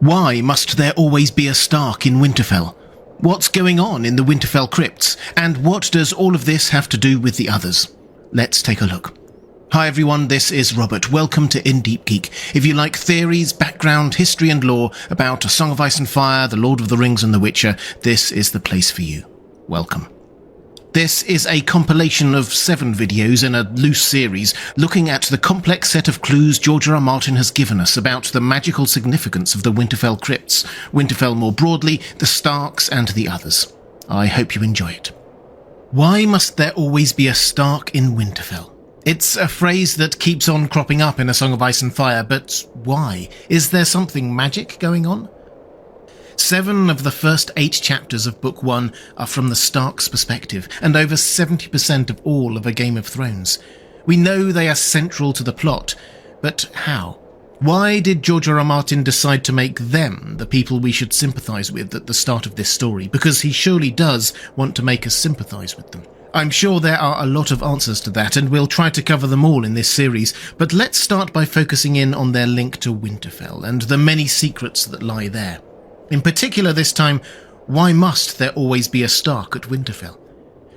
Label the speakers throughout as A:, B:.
A: Why must there always be a Stark in Winterfell? What's going on in the Winterfell crypts? And what does all of this have to do with the others? Let's take a look. Hi everyone, this is Robert. Welcome to In Deep Geek. If you like theories, background, history and lore about A Song of Ice and Fire, The Lord of the Rings and The Witcher, this is the place for you. Welcome. This is a compilation of 7 videos in a loose series looking at the complex set of clues George R. Martin has given us about the magical significance of the Winterfell crypts, Winterfell more broadly, the Starks and the others. I hope you enjoy it. Why must there always be a Stark in Winterfell? It's a phrase that keeps on cropping up in A Song of Ice and Fire, but why? Is there something magic going on? 7 of the first 8 chapters of Book 1 are from the Stark's perspective, and over 70% of all of A Game of Thrones. We know they are central to the plot, but how? Why did George R. R. Martin decide to make them the people we should sympathise with at the start of this story? Because he surely does want to make us sympathise with them. I'm sure there are a lot of answers to that, and we'll try to cover them all in this series, but let's start by focusing in on their link to Winterfell and the many secrets that lie there. In particular this time, why must there always be a Stark at Winterfell?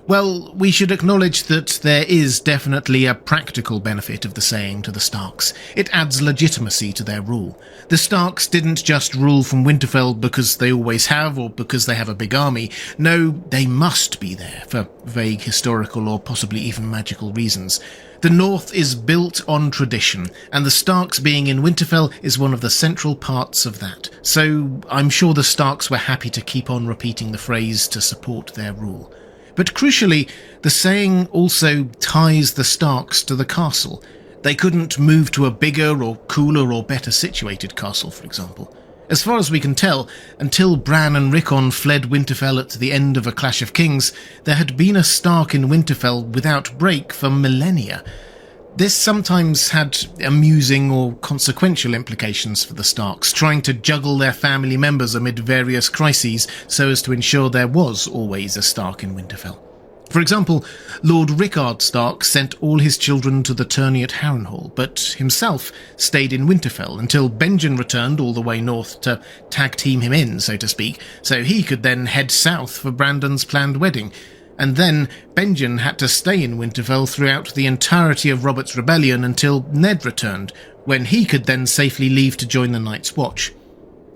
A: Well, we should acknowledge that there is definitely a practical benefit of the saying to the Starks. It adds legitimacy to their rule. The Starks didn't just rule from Winterfell because they always have or because they have a big army. No, they must be there for vague historical or possibly even magical reasons. The North is built on tradition, and the Starks being in Winterfell is one of the central parts of that. So I'm sure the Starks were happy to keep on repeating the phrase to support their rule. But crucially, the saying also ties the Starks to the castle. They couldn't move to a bigger or cooler or better situated castle, for example. As far as we can tell, until Bran and Rickon fled Winterfell at the end of A Clash of Kings, there had been a Stark in Winterfell without break for millennia. This sometimes had amusing or consequential implications for the Starks, trying to juggle their family members amid various crises so as to ensure there was always a Stark in Winterfell. For example, Lord Rickard Stark sent all his children to the tourney at Harrenhal, but himself stayed in Winterfell until Benjen returned all the way north to tag-team him in, so to speak, so he could then head south for Brandon's planned wedding. And then Benjen had to stay in Winterfell throughout the entirety of Robert's rebellion until Ned returned, when he could then safely leave to join the Night's Watch.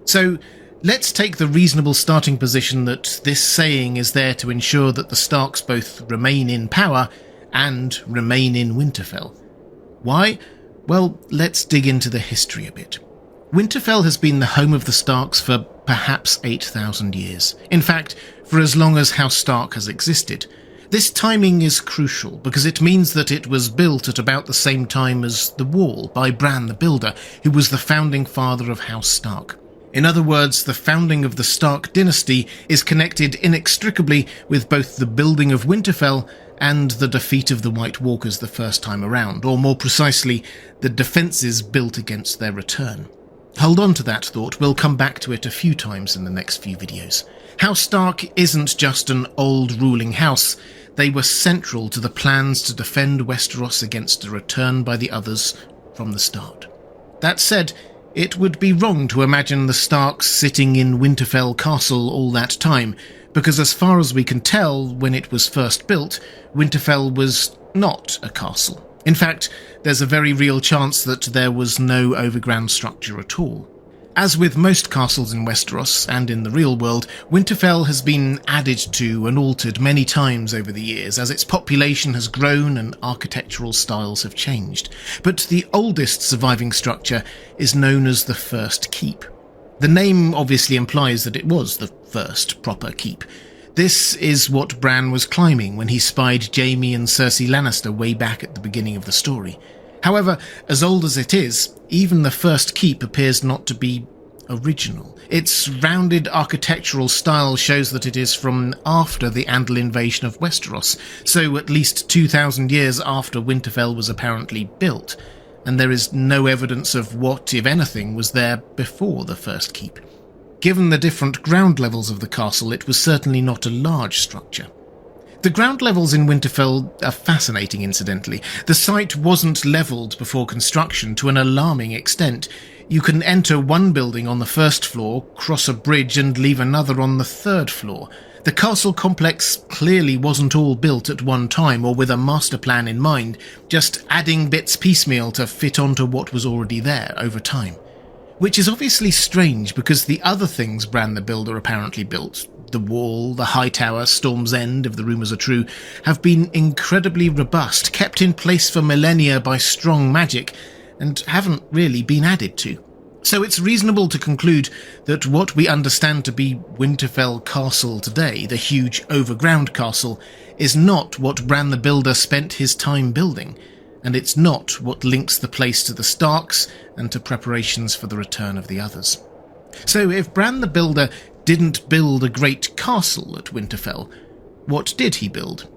A: So let's take the reasonable starting position that this saying is there to ensure that the Starks both remain in power and remain in Winterfell. Why? Well, let's dig into the history a bit. Winterfell has been the home of the Starks for perhaps 8,000 years. In fact, for as long as House Stark has existed. This timing is crucial because it means that it was built at about the same time as the Wall by Bran the Builder, who was the founding father of House Stark. In other words, the founding of the Stark dynasty is connected inextricably with both the building of Winterfell and the defeat of the White Walkers the first time around, or more precisely, the defences built against their return. Hold on to that thought, we'll come back to it a few times in the next few videos. House Stark isn't just an old ruling house, they were central to the plans to defend Westeros against a return by the others from the start. That said, it would be wrong to imagine the Starks sitting in Winterfell Castle all that time, because as far as we can tell, when it was first built, Winterfell was not a castle. In fact, there's a very real chance that there was no overground structure at all. As with most castles in Westeros and in the real world, Winterfell has been added to and altered many times over the years as its population has grown and architectural styles have changed. But the oldest surviving structure is known as the First Keep. The name obviously implies that it was the first proper keep. This is what Bran was climbing when he spied Jaime and Cersei Lannister way back at the beginning of the story. However, as old as it is, even the First Keep appears not to be original. Its rounded architectural style shows that it is from after the Andal invasion of Westeros, so at least 2,000 years after Winterfell was apparently built, and there is no evidence of what, if anything, was there before the First Keep. Given the different ground levels of the castle, it was certainly not a large structure. The ground levels in Winterfell are fascinating, incidentally. The site wasn't levelled before construction to an alarming extent. You can enter one building on the first floor, cross a bridge and leave another on the third floor. The castle complex clearly wasn't all built at one time or with a master plan in mind, just adding bits piecemeal to fit onto what was already there over time. Which is obviously strange because the other things Bran the Builder apparently built, the wall, the high tower, Storm's End, if the rumours are true, have been incredibly robust, kept in place for millennia by strong magic, and haven't really been added to. So it's reasonable to conclude that what we understand to be Winterfell Castle today, the huge overground castle, is not what Bran the Builder spent his time building, and it's not what links the place to the Starks and to preparations for the return of the others. So if Bran the Builder didn't build a great castle at Winterfell, what did he build?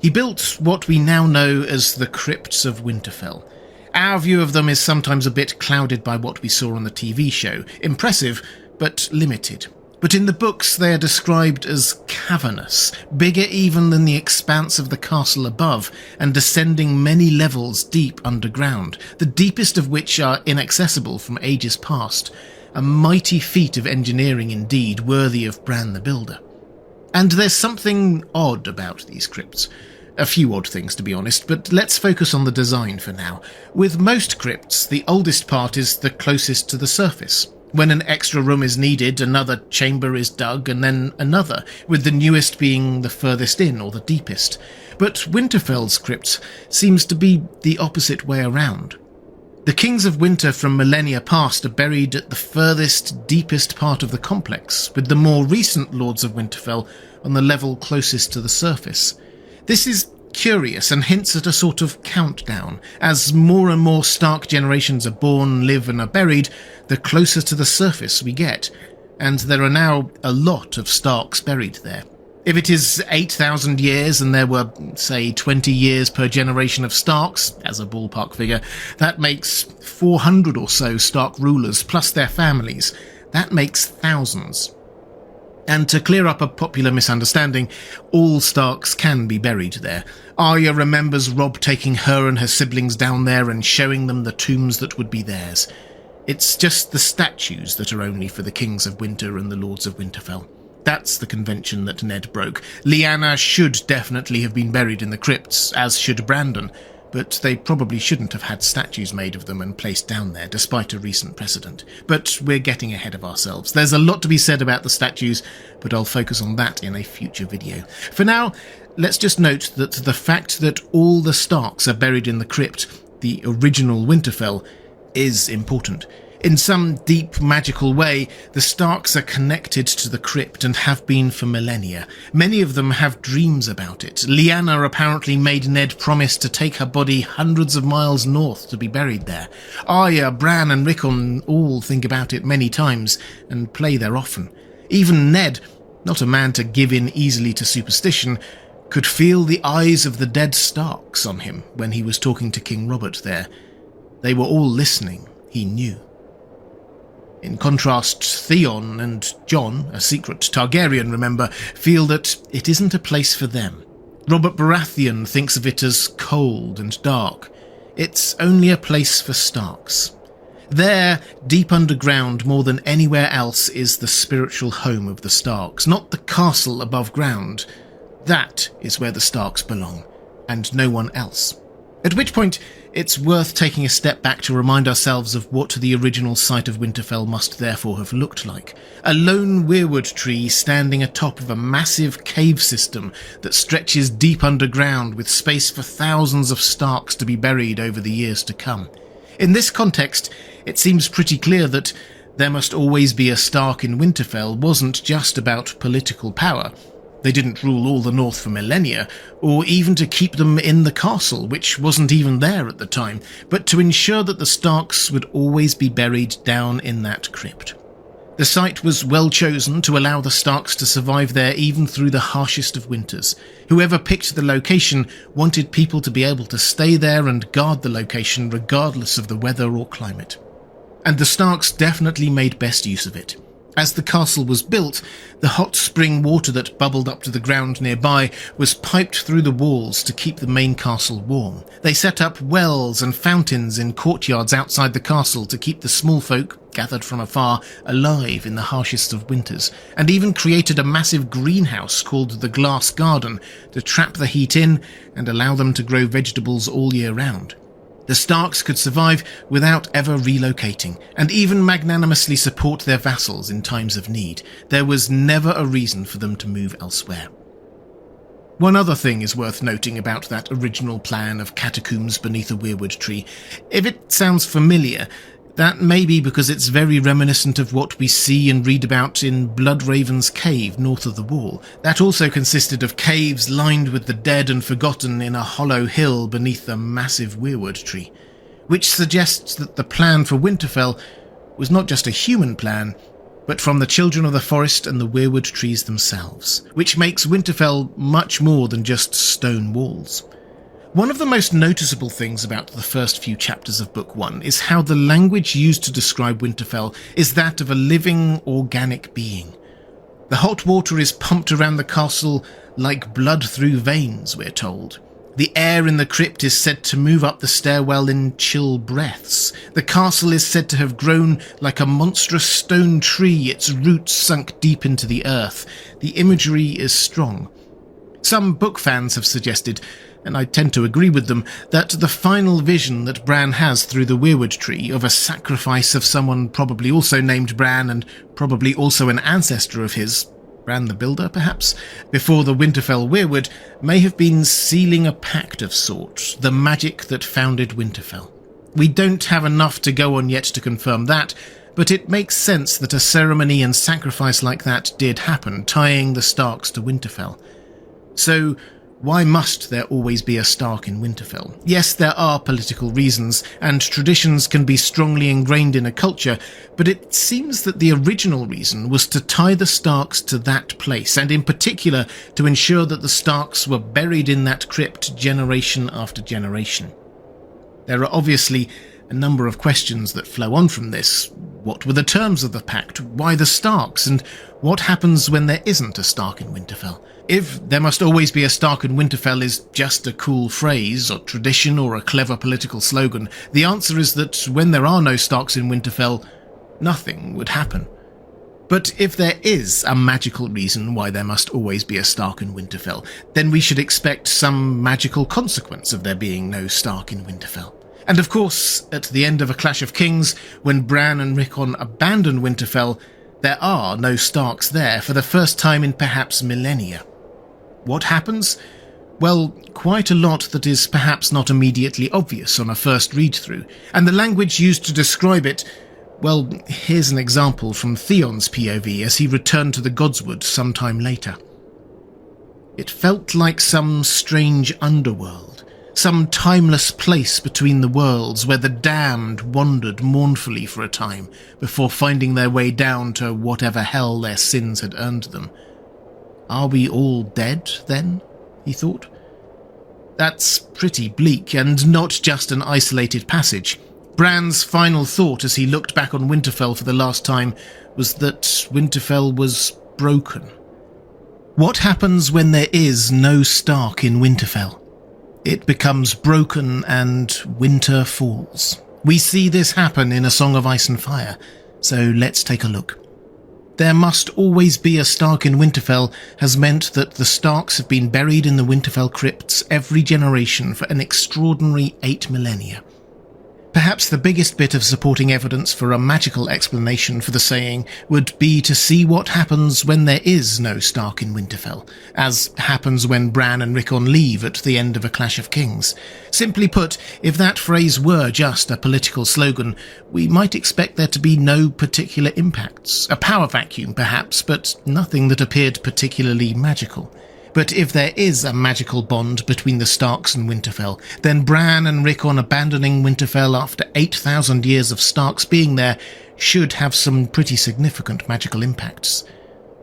A: He built what we now know as the Crypts of Winterfell. Our view of them is sometimes a bit clouded by what we saw on the TV show. Impressive, but limited. But in the books they are described as cavernous, bigger even than the expanse of the castle above, and descending many levels deep underground, the deepest of which are inaccessible from ages past. A mighty feat of engineering indeed, worthy of Bran the Builder. And there's something odd about these crypts. A few odd things, to be honest, but let's focus on the design for now. With most crypts, the oldest part is the closest to the surface. When an extra room is needed, another chamber is dug, and then another, with the newest being the furthest in or the deepest. But Winterfell's crypts seems to be the opposite way around. The Kings of Winter from millennia past are buried at the furthest, deepest part of the complex, with the more recent Lords of Winterfell on the level closest to the surface. This is curious and hints at a sort of countdown. As more and more Stark generations are born, live and are buried, the closer to the surface we get, and there are now a lot of Starks buried there. If it is 8,000 years and there were, say, 20 years per generation of Starks, as a ballpark figure, that makes 400 or so Stark rulers plus their families. That makes thousands. And to clear up a popular misunderstanding, all Starks can be buried there. Arya remembers Robb taking her and her siblings down there and showing them the tombs that would be theirs. It's just the statues that are only for the Kings of Winter and the Lords of Winterfell. That's the convention that Ned broke. Lyanna should definitely have been buried in the crypts, as should Brandon, but they probably shouldn't have had statues made of them and placed down there, despite a recent precedent. But we're getting ahead of ourselves. There's a lot to be said about the statues, but I'll focus on that in a future video. For now, let's just note that the fact that all the Starks are buried in the crypt, the original Winterfell, is important. In some deep magical way, the Starks are connected to the crypt and have been for millennia. Many of them have dreams about it. Lyanna apparently made Ned promise to take her body hundreds of miles north to be buried there. Arya, Bran and Rickon all think about it many times and play there often. Even Ned, not a man to give in easily to superstition, could feel the eyes of the dead Starks on him when he was talking to King Robert there. They were all listening, he knew. In contrast, Theon and Jon, a secret Targaryen, remember, feel that it isn't a place for them. Robert Baratheon thinks of it as cold and dark. It's only a place for Starks. There, deep underground more than anywhere else, is the spiritual home of the Starks, not the castle above ground. That is where the Starks belong, and no one else. At which point, it's worth taking a step back to remind ourselves of what the original site of Winterfell must therefore have looked like. A lone weirwood tree standing atop of a massive cave system that stretches deep underground with space for thousands of Starks to be buried over the years to come. In this context, it seems pretty clear that there must always be a Stark in Winterfell wasn't just about political power. They didn't rule all the North for millennia, or even to keep them in the castle, which wasn't even there at the time, but to ensure that the Starks would always be buried down in that crypt. The site was well chosen to allow the Starks to survive there even through the harshest of winters. Whoever picked the location wanted people to be able to stay there and guard the location regardless of the weather or climate. And the Starks definitely made best use of it. As the castle was built, the hot spring water that bubbled up to the ground nearby was piped through the walls to keep the main castle warm. They set up wells and fountains in courtyards outside the castle to keep the small folk, gathered from afar, alive in the harshest of winters, and even created a massive greenhouse called the Glass Garden to trap the heat in and allow them to grow vegetables all year round. The Starks could survive without ever relocating, and even magnanimously support their vassals in times of need. There was never a reason for them to move elsewhere. One other thing is worth noting about that original plan of catacombs beneath a weirwood tree. If it sounds familiar, that may be because it's very reminiscent of what we see and read about in Bloodraven's cave north of the wall. That also consisted of caves lined with the dead and forgotten in a hollow hill beneath a massive weirwood tree, which suggests that the plan for Winterfell was not just a human plan, but from the children of the forest and the weirwood trees themselves, which makes Winterfell much more than just stone walls. One of the most noticeable things about the first few chapters of Book 1 is how the language used to describe Winterfell is that of a living, organic being. The hot water is pumped around the castle like blood through veins, we're told. The air in the crypt is said to move up the stairwell in chill breaths. The castle is said to have grown like a monstrous stone tree, its roots sunk deep into the earth. The imagery is strong. Some book fans have suggested, and I tend to agree with them, that the final vision that Bran has through the weirwood tree of a sacrifice of someone probably also named Bran and probably also an ancestor of his, Bran the Builder perhaps, before the Winterfell weirwood may have been sealing a pact of sorts, the magic that founded Winterfell. We don't have enough to go on yet to confirm that, but it makes sense that a ceremony and sacrifice like that did happen, tying the Starks to Winterfell. So, why must there always be a Stark in Winterfell? Yes, there are political reasons, and traditions can be strongly ingrained in a culture, but it seems that the original reason was to tie the Starks to that place, and in particular to ensure that the Starks were buried in that crypt generation after generation. There are obviously a number of questions that flow on from this. What were the terms of the pact? Why the Starks? And what happens when there isn't a Stark in Winterfell? If "there must always be a Stark in Winterfell" is just a cool phrase, or tradition, or a clever political slogan, the answer is that when there are no Starks in Winterfell, nothing would happen. But if there is a magical reason why there must always be a Stark in Winterfell, then we should expect some magical consequence of there being no Stark in Winterfell. And of course, at the end of A Clash of Kings, when Bran and Rickon abandon Winterfell, there are no Starks there for the first time in perhaps millennia. What happens? Well, quite a lot that is perhaps not immediately obvious on a first read-through, and the language used to describe it, well, here's an example from Theon's POV as he returned to the Godswood sometime later. It felt like some strange underworld, some timeless place between the worlds where the damned wandered mournfully for a time before finding their way down to whatever hell their sins had earned them. Are we all dead, then? He thought. That's pretty bleak, and not just an isolated passage. Bran's final thought as he looked back on Winterfell for the last time was that Winterfell was broken. What happens when there is no Stark in Winterfell? It becomes broken and winter falls. We see this happen in A Song of Ice and Fire, so let's take a look. "There must always be a Stark in Winterfell" has meant that the Starks have been buried in the Winterfell crypts every generation for an extraordinary 8 millennia. Perhaps the biggest bit of supporting evidence for a magical explanation for the saying would be to see what happens when there is no Stark in Winterfell, as happens when Bran and Rickon leave at the end of A Clash of Kings. Simply put, if that phrase were just a political slogan, we might expect there to be no particular impacts. A power vacuum, perhaps, but nothing that appeared particularly magical. But if there is a magical bond between the Starks and Winterfell, then Bran and Rickon abandoning Winterfell after 8,000 years of Starks being there should have some pretty significant magical impacts.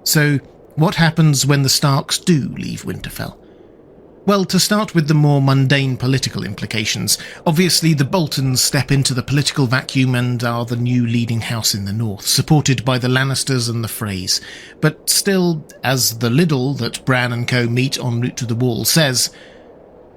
A: So, what happens when the Starks do leave Winterfell? Well, to start with the more mundane political implications, obviously the Boltons step into the political vacuum and are the new leading house in the north, supported by the Lannisters and the Freys. But still, as the Liddell that Bran and co meet en route to the Wall says,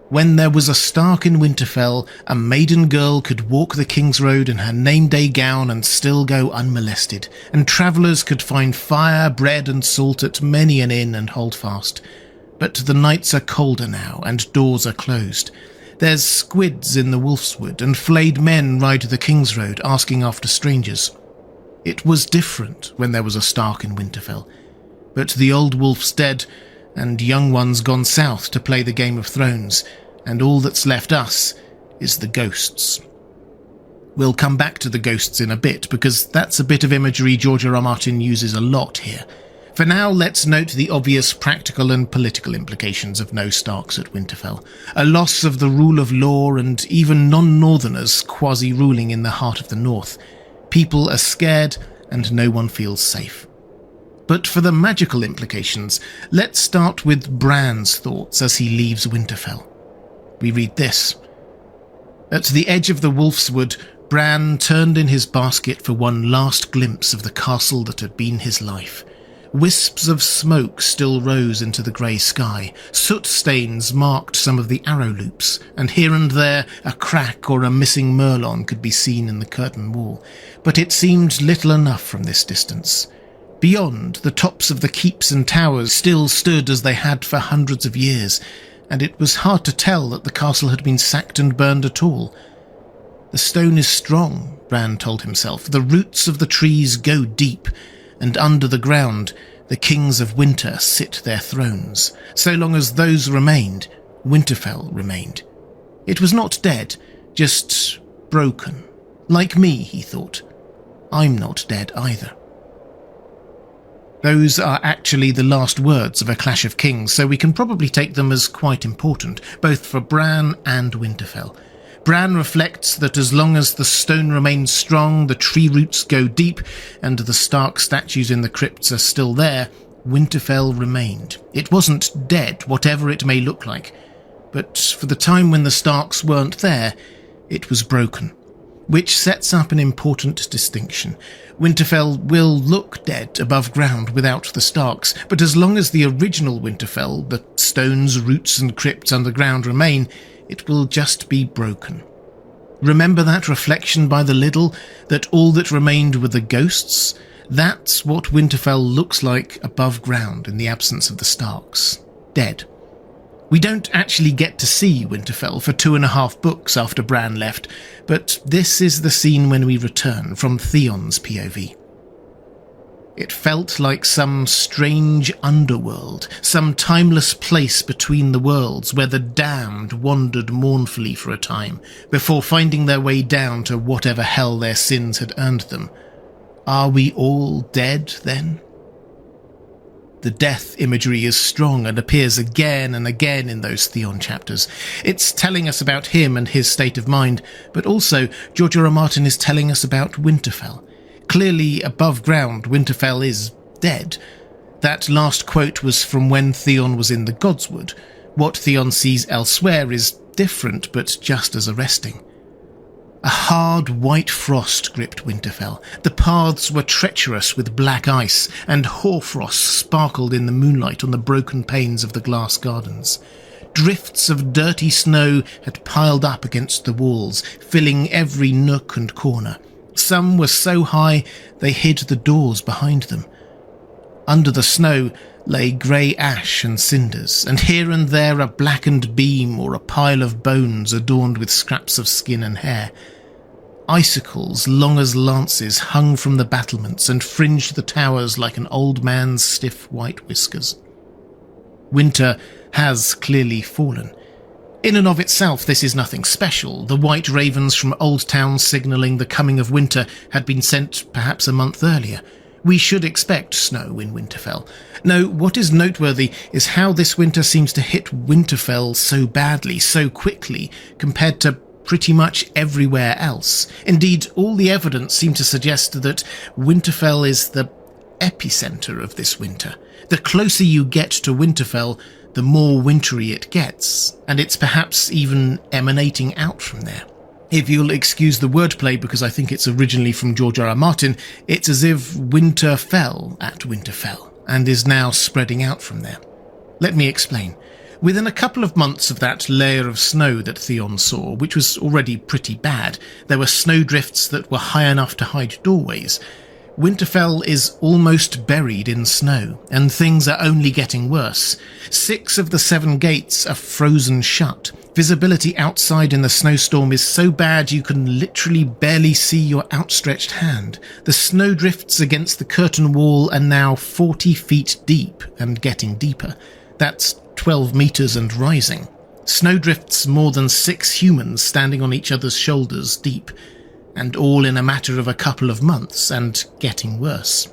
A: "When there was a Stark in Winterfell, a maiden girl could walk the King's Road in her name-day gown and still go unmolested, and travellers could find fire, bread and salt at many an inn and hold fast. But the nights are colder now, and doors are closed. There's squids in the Wolfswood, and flayed men ride the King's Road asking after strangers. It was different when there was a Stark in Winterfell. But the old wolf's dead, and young one's gone south to play the Game of Thrones, and all that's left us is the ghosts." We'll come back to the ghosts in a bit, because that's a bit of imagery George R. R. Martin uses a lot here. For now, let's note the obvious practical and political implications of no Starks at Winterfell. A loss of the rule of law and even non-Northerners quasi-ruling in the heart of the North. People are scared and no one feels safe. But for the magical implications, let's start with Bran's thoughts as he leaves Winterfell. We read this. "At the edge of the Wolfswood, Bran turned in his basket for one last glimpse of the castle that had been his life. Wisps of smoke still rose into the grey sky. Soot stains marked some of the arrow loops, and here and there a crack or a missing merlon could be seen in the curtain wall. But it seemed little enough from this distance. Beyond, the tops of the keeps and towers still stood as they had for hundreds of years, and it was hard to tell that the castle had been sacked and burned at all. The stone is strong, Bran told himself. The roots of the trees go deep, and under the ground the kings of winter sit their thrones. So long as those remained, Winterfell remained. It was not dead, just broken. Like me, he thought. I'm not dead either." Those are actually the last words of A Clash of Kings, so we can probably take them as quite important, both for Bran and Winterfell. Bran reflects that as long as the stone remains strong, the tree roots go deep, and the Stark statues in the crypts are still there, Winterfell remained. It wasn't dead, whatever it may look like. But for the time when the Starks weren't there, it was broken. Which sets up an important distinction. Winterfell will look dead above ground without the Starks, but as long as the original Winterfell, the stones, roots and crypts underground remain, it will just be broken. Remember that reflection by the Liddell, that all that remained were the ghosts? That's what Winterfell looks like above ground in the absence of the Starks. Dead. We don't actually get to see Winterfell for 2.5 books after Bran left, but this is the scene when we return from Theon's POV. It felt like some strange underworld, some timeless place between the worlds where the damned wandered mournfully for a time, before finding their way down to whatever hell their sins had earned them. Are we all dead, then? The death imagery is strong and appears again and again in those Theon chapters. It's telling us about him and his state of mind, but also George R. R. Martin is telling us about Winterfell. Clearly, above ground, Winterfell is dead. That last quote was from when Theon was in the Godswood. What Theon sees elsewhere is different, but just as arresting. A hard white frost gripped Winterfell. The paths were treacherous with black ice, and hoarfrost sparkled in the moonlight on the broken panes of the glass gardens. Drifts of dirty snow had piled up against the walls, filling every nook and corner. Some were so high they hid the doors behind them. Under the snow lay grey ash and cinders, and here and there a blackened beam or a pile of bones adorned with scraps of skin and hair. Icicles, long as lances, hung from the battlements and fringed the towers like an old man's stiff white whiskers. Winter has clearly fallen. In and of itself, this is nothing special. The white ravens from Old Town signalling the coming of winter had been sent perhaps a month earlier. We should expect snow in Winterfell. No, what is noteworthy is how this winter seems to hit Winterfell so badly, so quickly, compared to pretty much everywhere else. Indeed, all the evidence seems to suggest that Winterfell is the epicenter of this winter. The closer you get to Winterfell, the more wintry it gets, and it's perhaps even emanating out from there. If you'll excuse the wordplay, because I think it's originally from George R.R. Martin, it's as if winter fell at Winterfell, and is now spreading out from there. Let me explain. Within a couple of months of that layer of snow that Theon saw, which was already pretty bad, there were snowdrifts that were high enough to hide doorways. Winterfell is almost buried in snow, and things are only getting worse. 6 of the 7 gates are frozen shut. Visibility outside in the snowstorm is so bad you can literally barely see your outstretched hand. The snowdrifts against the curtain wall are now 40 feet deep and getting deeper. That's 12 meters and rising. Snowdrifts more than 6 humans standing on each other's shoulders deep, and all in a matter of a couple of months and getting worse.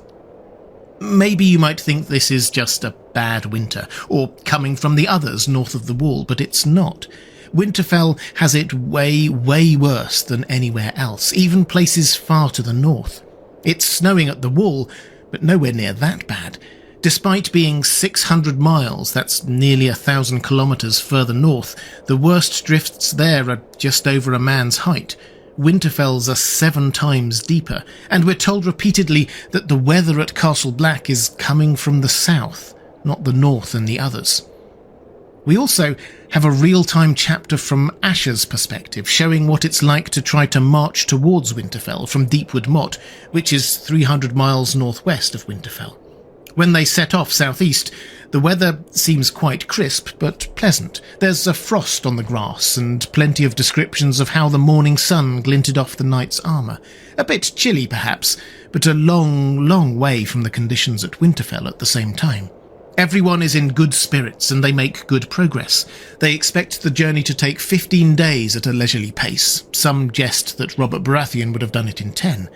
A: Maybe you might think this is just a bad winter, or coming from the others north of the wall, but it's not. Winterfell has it way, way worse than anywhere else, even places far to the north. It's snowing at the wall, but nowhere near that bad. Despite being 600 miles, that's nearly 1,000 kilometers further north, the worst drifts there are just over a man's height. Winterfells are 7 times deeper, and we're told repeatedly that the weather at Castle Black is coming from the south, not the north and the others. We also have a real-time chapter from Asher's perspective, showing what it's like to try to march towards Winterfell from Deepwood Motte, which is 300 miles northwest of Winterfell. When they set off southeast, the weather seems quite crisp but pleasant. There's a frost on the grass and plenty of descriptions of how the morning sun glinted off the knight's armour. A bit chilly perhaps, but a long, long way from the conditions at Winterfell at the same time. Everyone is in good spirits and they make good progress. They expect the journey to take 15 days at a leisurely pace. Some jest that Robert Baratheon would have done it in 10.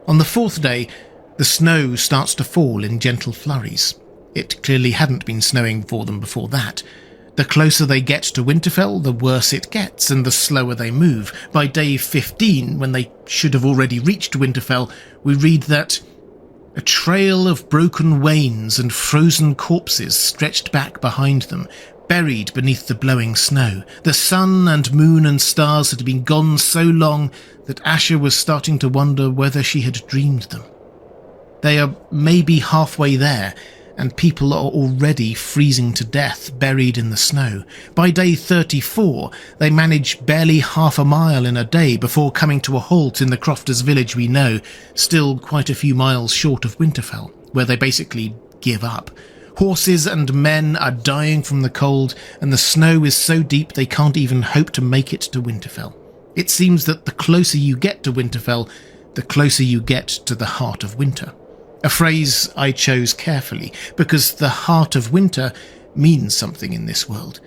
A: On the 4th day, the snow starts to fall in gentle flurries. It clearly hadn't been snowing for them before that. The closer they get to Winterfell, the worse it gets, and the slower they move. By day 15, when they should have already reached Winterfell, we read that a trail of broken wains and frozen corpses stretched back behind them, buried beneath the blowing snow. The sun and moon and stars had been gone so long that Asher was starting to wonder whether she had dreamed them. They are maybe halfway there, and people are already freezing to death, buried in the snow. By day 34, they manage barely half a mile in a day before coming to a halt in the Crofters village we know, still quite a few miles short of Winterfell, where they basically give up. Horses and men are dying from the cold, and the snow is so deep they can't even hope to make it to Winterfell. It seems that the closer you get to Winterfell, the closer you get to the heart of winter. A phrase I chose carefully, because the heart of winter means something in this world.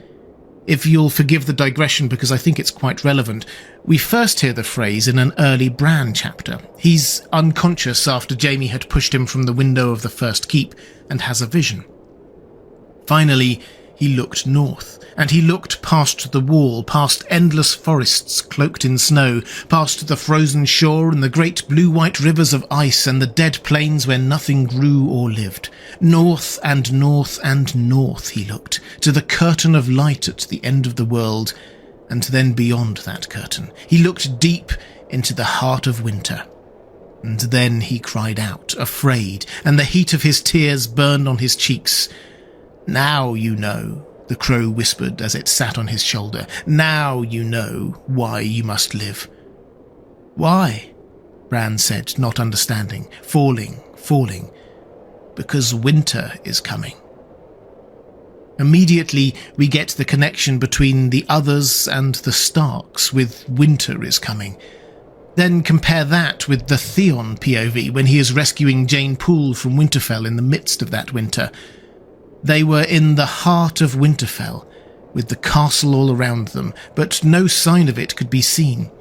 A: If you'll forgive the digression, because I think it's quite relevant, we first hear the phrase in an early Bran chapter. He's unconscious after Jaime had pushed him from the window of the first keep, and has a vision. Finally, he looked north, and he looked past the wall, past endless forests cloaked in snow, past the frozen shore and the great blue-white rivers of ice and the dead plains where nothing grew or lived. North and north and north he looked, to the curtain of light at the end of the world, and then beyond that curtain. He looked deep into the heart of winter. And then he cried out, afraid, and the heat of his tears burned on his cheeks. "Now you know," the crow whispered as it sat on his shoulder. "Now you know why you must live." "Why?" Bran said, not understanding. Falling. "Because winter is coming." Immediately, we get the connection between the others and the Starks with winter is coming. Then compare that with the Theon POV when he is rescuing Jane Poole from Winterfell in the midst of that winter. They were in the heart of Winterfell, with the castle all around them, but no sign of it could be seen.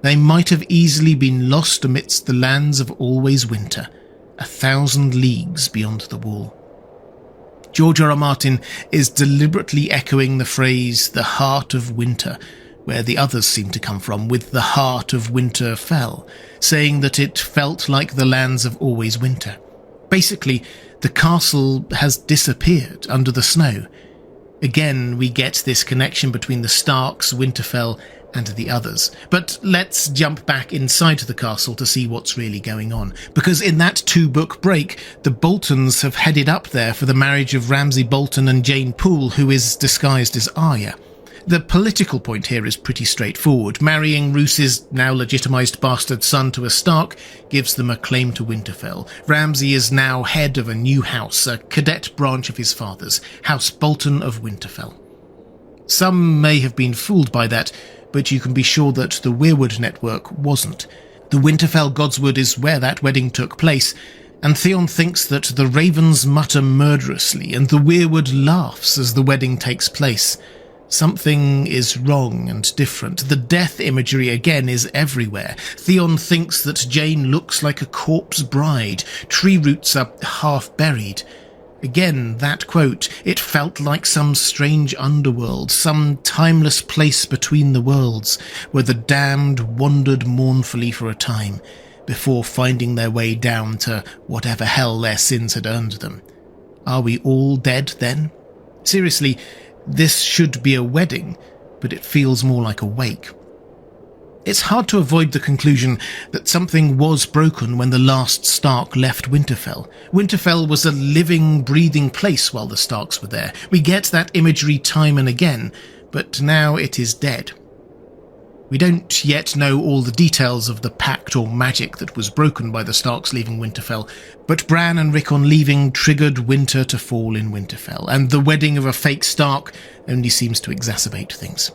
A: They might have easily been lost amidst the lands of always winter, 1,000 leagues beyond the wall. George R.R. Martin is deliberately echoing the phrase, the heart of winter, where the others seem to come from, with the heart of Winterfell, saying that it felt like the lands of always winter. Basically, the castle has disappeared under the snow. Again, we get this connection between the Starks, Winterfell, and the others. But let's jump back inside the castle to see what's really going on. Because in that 2-book break, the Boltons have headed up there for the marriage of Ramsay Bolton and Jane Poole, who is disguised as Arya. The political point here is pretty straightforward. Marrying Roos's now legitimised bastard son to a Stark gives them a claim to Winterfell. Ramsay is now head of a new house, a cadet branch of his father's, House Bolton of Winterfell. Some may have been fooled by that, but you can be sure that the Weirwood network wasn't. The Winterfell Godswood is where that wedding took place, and Theon thinks that the ravens mutter murderously and the Weirwood laughs as the wedding takes place. Something is wrong and different. The death imagery again is everywhere. Theon thinks that Jane looks like a corpse bride. Tree roots are half buried. Again, that quote, "It felt like some strange underworld, some timeless place between the worlds, where the damned wandered mournfully for a time, before finding their way down to whatever hell their sins had earned them." Are we all dead then? Seriously, this should be a wedding, but it feels more like a wake. It's hard to avoid the conclusion that something was broken when the last Stark left Winterfell. Winterfell was a living, breathing place while the Starks were there. We get that imagery time and again, but now it is dead. We don't yet know all the details of the pact or magic that was broken by the Starks leaving Winterfell, but Bran and Rickon leaving triggered winter to fall in Winterfell, and the wedding of a fake Stark only seems to exacerbate things.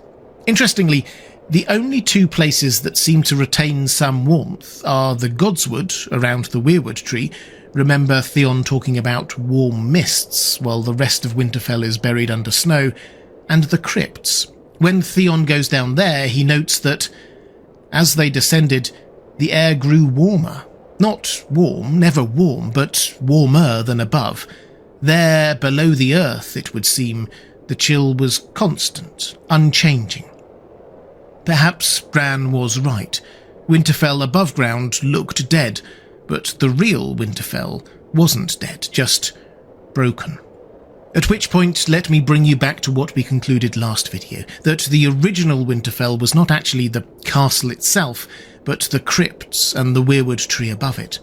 A: Interestingly, the only 2 places that seem to retain some warmth are the Godswood around the Weirwood tree. Remember Theon talking about warm mists while the rest of Winterfell is buried under snow, and the crypts. When Theon goes down there, he notes that, as they descended, the air grew warmer. Not warm, never warm, but warmer than above. There, below the earth, it would seem, the chill was constant, unchanging. Perhaps Bran was right. Winterfell above ground looked dead, but the real Winterfell wasn't dead, just broken. At which point, let me bring you back to what we concluded last video, that the original Winterfell was not actually the castle itself, but the crypts and the Weirwood tree above it.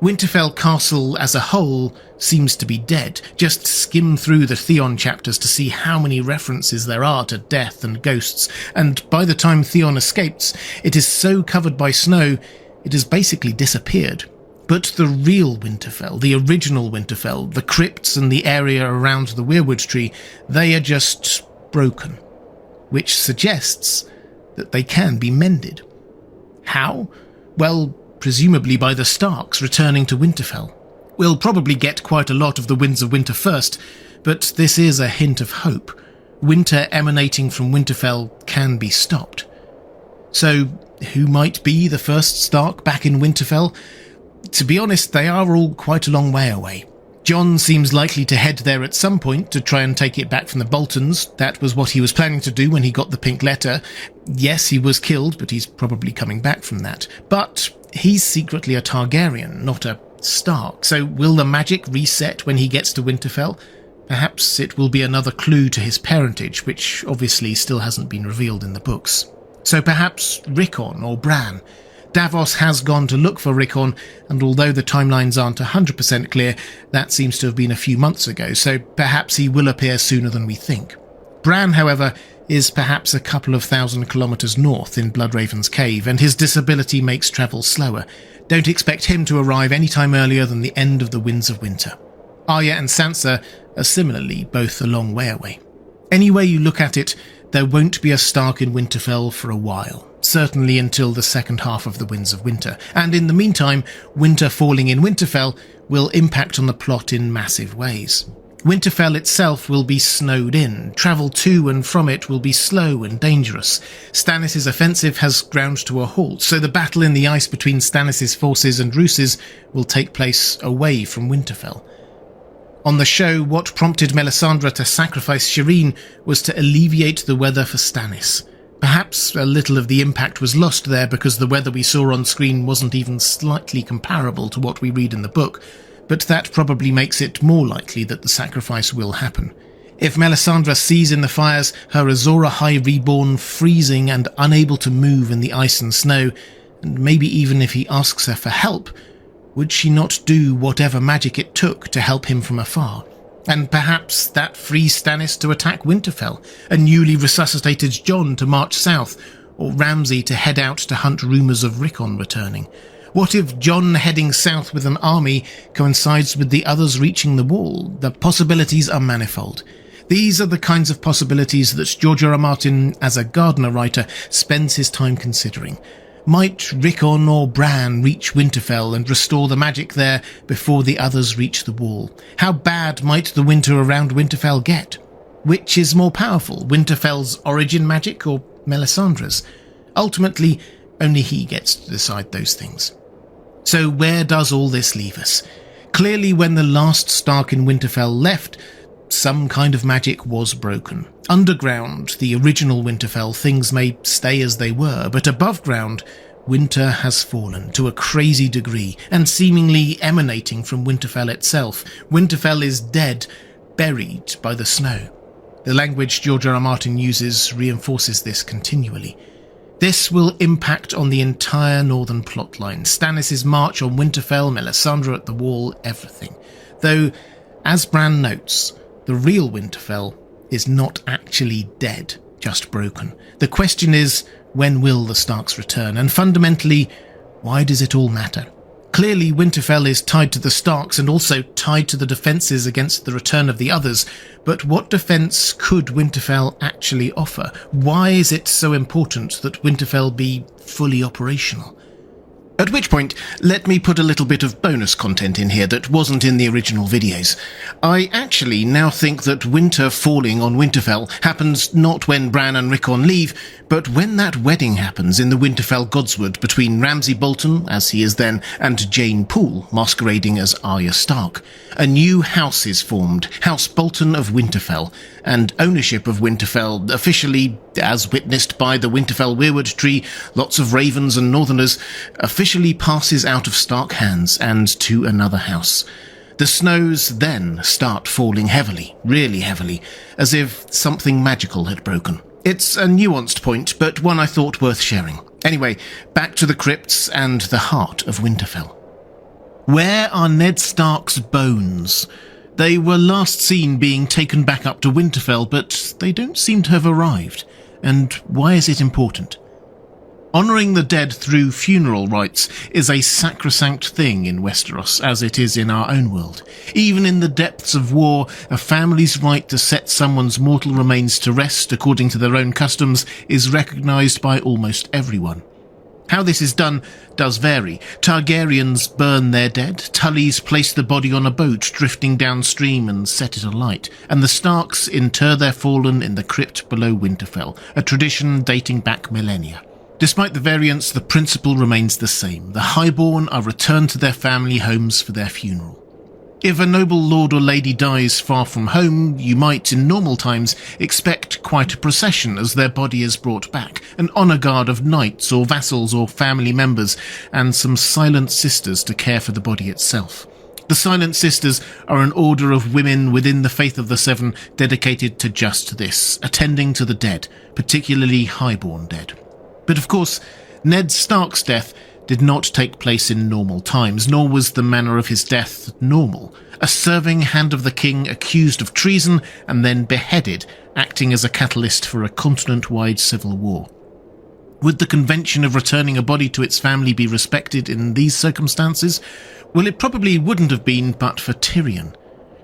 A: Winterfell Castle as a whole seems to be dead. Just skim through the Theon chapters to see how many references there are to death and ghosts, and by the time Theon escapes, it is so covered by snow, it has basically disappeared. But the real Winterfell, the original Winterfell, the crypts and the area around the Weirwood tree, they are just broken, which suggests that they can be mended. How? Well, presumably by the Starks returning to Winterfell. We'll probably get quite a lot of the Winds of Winter first, but this is a hint of hope. Winter emanating from Winterfell can be stopped. So, who might be the first Stark back in Winterfell? To be honest, they are all quite a long way away. Jon seems likely to head there at some point to try and take it back from the Boltons. That was what he was planning to do when he got the pink letter. Yes, he was killed, but he's probably coming back from that. But he's secretly a Targaryen, not a Stark. So will the magic reset when he gets to Winterfell? Perhaps it will be another clue to his parentage, which obviously still hasn't been revealed in the books. So perhaps Rickon or Bran. Davos has gone to look for Rickon, and although the timelines aren't 100% clear, that seems to have been a few months ago, so perhaps he will appear sooner than we think. Bran, however, is perhaps a couple of 1,000 kilometres north in Bloodraven's cave, and his disability makes travel slower. Don't expect him to arrive any time earlier than the end of the Winds of Winter. Arya and Sansa are similarly both a long way away. Any way you look at it, there won't be a Stark in Winterfell for a while. Certainly until the second half of the Winds of Winter, and in the meantime, winter falling in Winterfell will impact on the plot in massive ways. Winterfell itself will be snowed in, travel to and from it will be slow and dangerous. Stannis' offensive has ground to a halt, so the battle in the ice between Stannis' forces and Roos's will take place away from Winterfell. On the show, what prompted Melisandre to sacrifice Shireen was to alleviate the weather for Stannis. Perhaps a little of the impact was lost there because the weather we saw on screen wasn't even slightly comparable to what we read in the book, but that probably makes it more likely that the sacrifice will happen. If Melisandre sees in the fires her Azor Ahai reborn freezing and unable to move in the ice and snow, and maybe even if he asks her for help, would she not do whatever magic it took to help him from afar? And perhaps that frees Stannis to attack Winterfell, a newly resuscitated Jon to march south, or Ramsay to head out to hunt rumours of Rickon returning. What if Jon heading south with an army coincides with the others reaching the wall? The possibilities are manifold. These are the kinds of possibilities that George R. R. Martin, as a Gardner writer, spends his time considering. Might Rickon or Bran reach Winterfell and restore the magic there before the others reach the wall? How bad might the winter around Winterfell get? Which is more powerful, Winterfell's origin magic or Melisandre's? Ultimately, only he gets to decide those things. So where does all this leave us? Clearly, when the last Stark in Winterfell left, some kind of magic was broken. Underground, the original Winterfell, things may stay as they were, but above ground, winter has fallen to a crazy degree, and seemingly emanating from Winterfell itself. Winterfell is dead, buried by the snow. The language George R. R. Martin uses reinforces this continually. This will impact on the entire northern plotline. Stannis' march on Winterfell, Melisandre at the wall, everything. Though, as Bran notes, the real Winterfell is not actually dead, just broken. The question is, when will the Starks return? And fundamentally, why does it all matter? Clearly, Winterfell is tied to the Starks and also tied to the defences against the return of the others, but what defence could Winterfell actually offer? Why is it so important that Winterfell be fully operational? At which point, let me put a little bit of bonus content in here that wasn't in the original videos. I actually now think that winter falling on Winterfell happens not when Bran and Rickon leave, but when that wedding happens in the Winterfell Godswood between Ramsay Bolton, as he is then, and Jane Poole, masquerading as Arya Stark. A new house is formed, House Bolton of Winterfell, and ownership of Winterfell officially, as witnessed by the Winterfell weirwood tree, lots of ravens and northerners, officially passes out of Stark hands and to another house. The snows then start falling heavily, really heavily, as if something magical had broken. It's a nuanced point, but one I thought worth sharing. Anyway, back to the crypts and the heart of Winterfell. Where are Ned Stark's bones? They were last seen being taken back up to Winterfell, but they don't seem to have arrived. And why is it important? Honouring the dead through funeral rites is a sacrosanct thing in Westeros, as it is in our own world. Even in the depths of war, a family's right to set someone's mortal remains to rest according to their own customs is recognised by almost everyone. How this is done does vary. Targaryens burn their dead, Tullys place the body on a boat drifting downstream and set it alight, and the Starks inter their fallen in the crypt below Winterfell, a tradition dating back millennia. Despite the variance, the principle remains the same. The highborn are returned to their family homes for their funeral. If a noble lord or lady dies far from home, you might, in normal times, expect quite a procession as their body is brought back, an honour guard of knights or vassals or family members, and some silent sisters to care for the body itself. The Silent Sisters are an order of women within the Faith of the Seven dedicated to just this, attending to the dead, particularly highborn dead. But of course, Ned Stark's death did not take place in normal times, nor was the manner of his death normal. A serving hand of the king accused of treason and then beheaded, acting as a catalyst for a continent-wide civil war. Would the convention of returning a body to its family be respected in these circumstances? Well, it probably wouldn't have been but for Tyrion.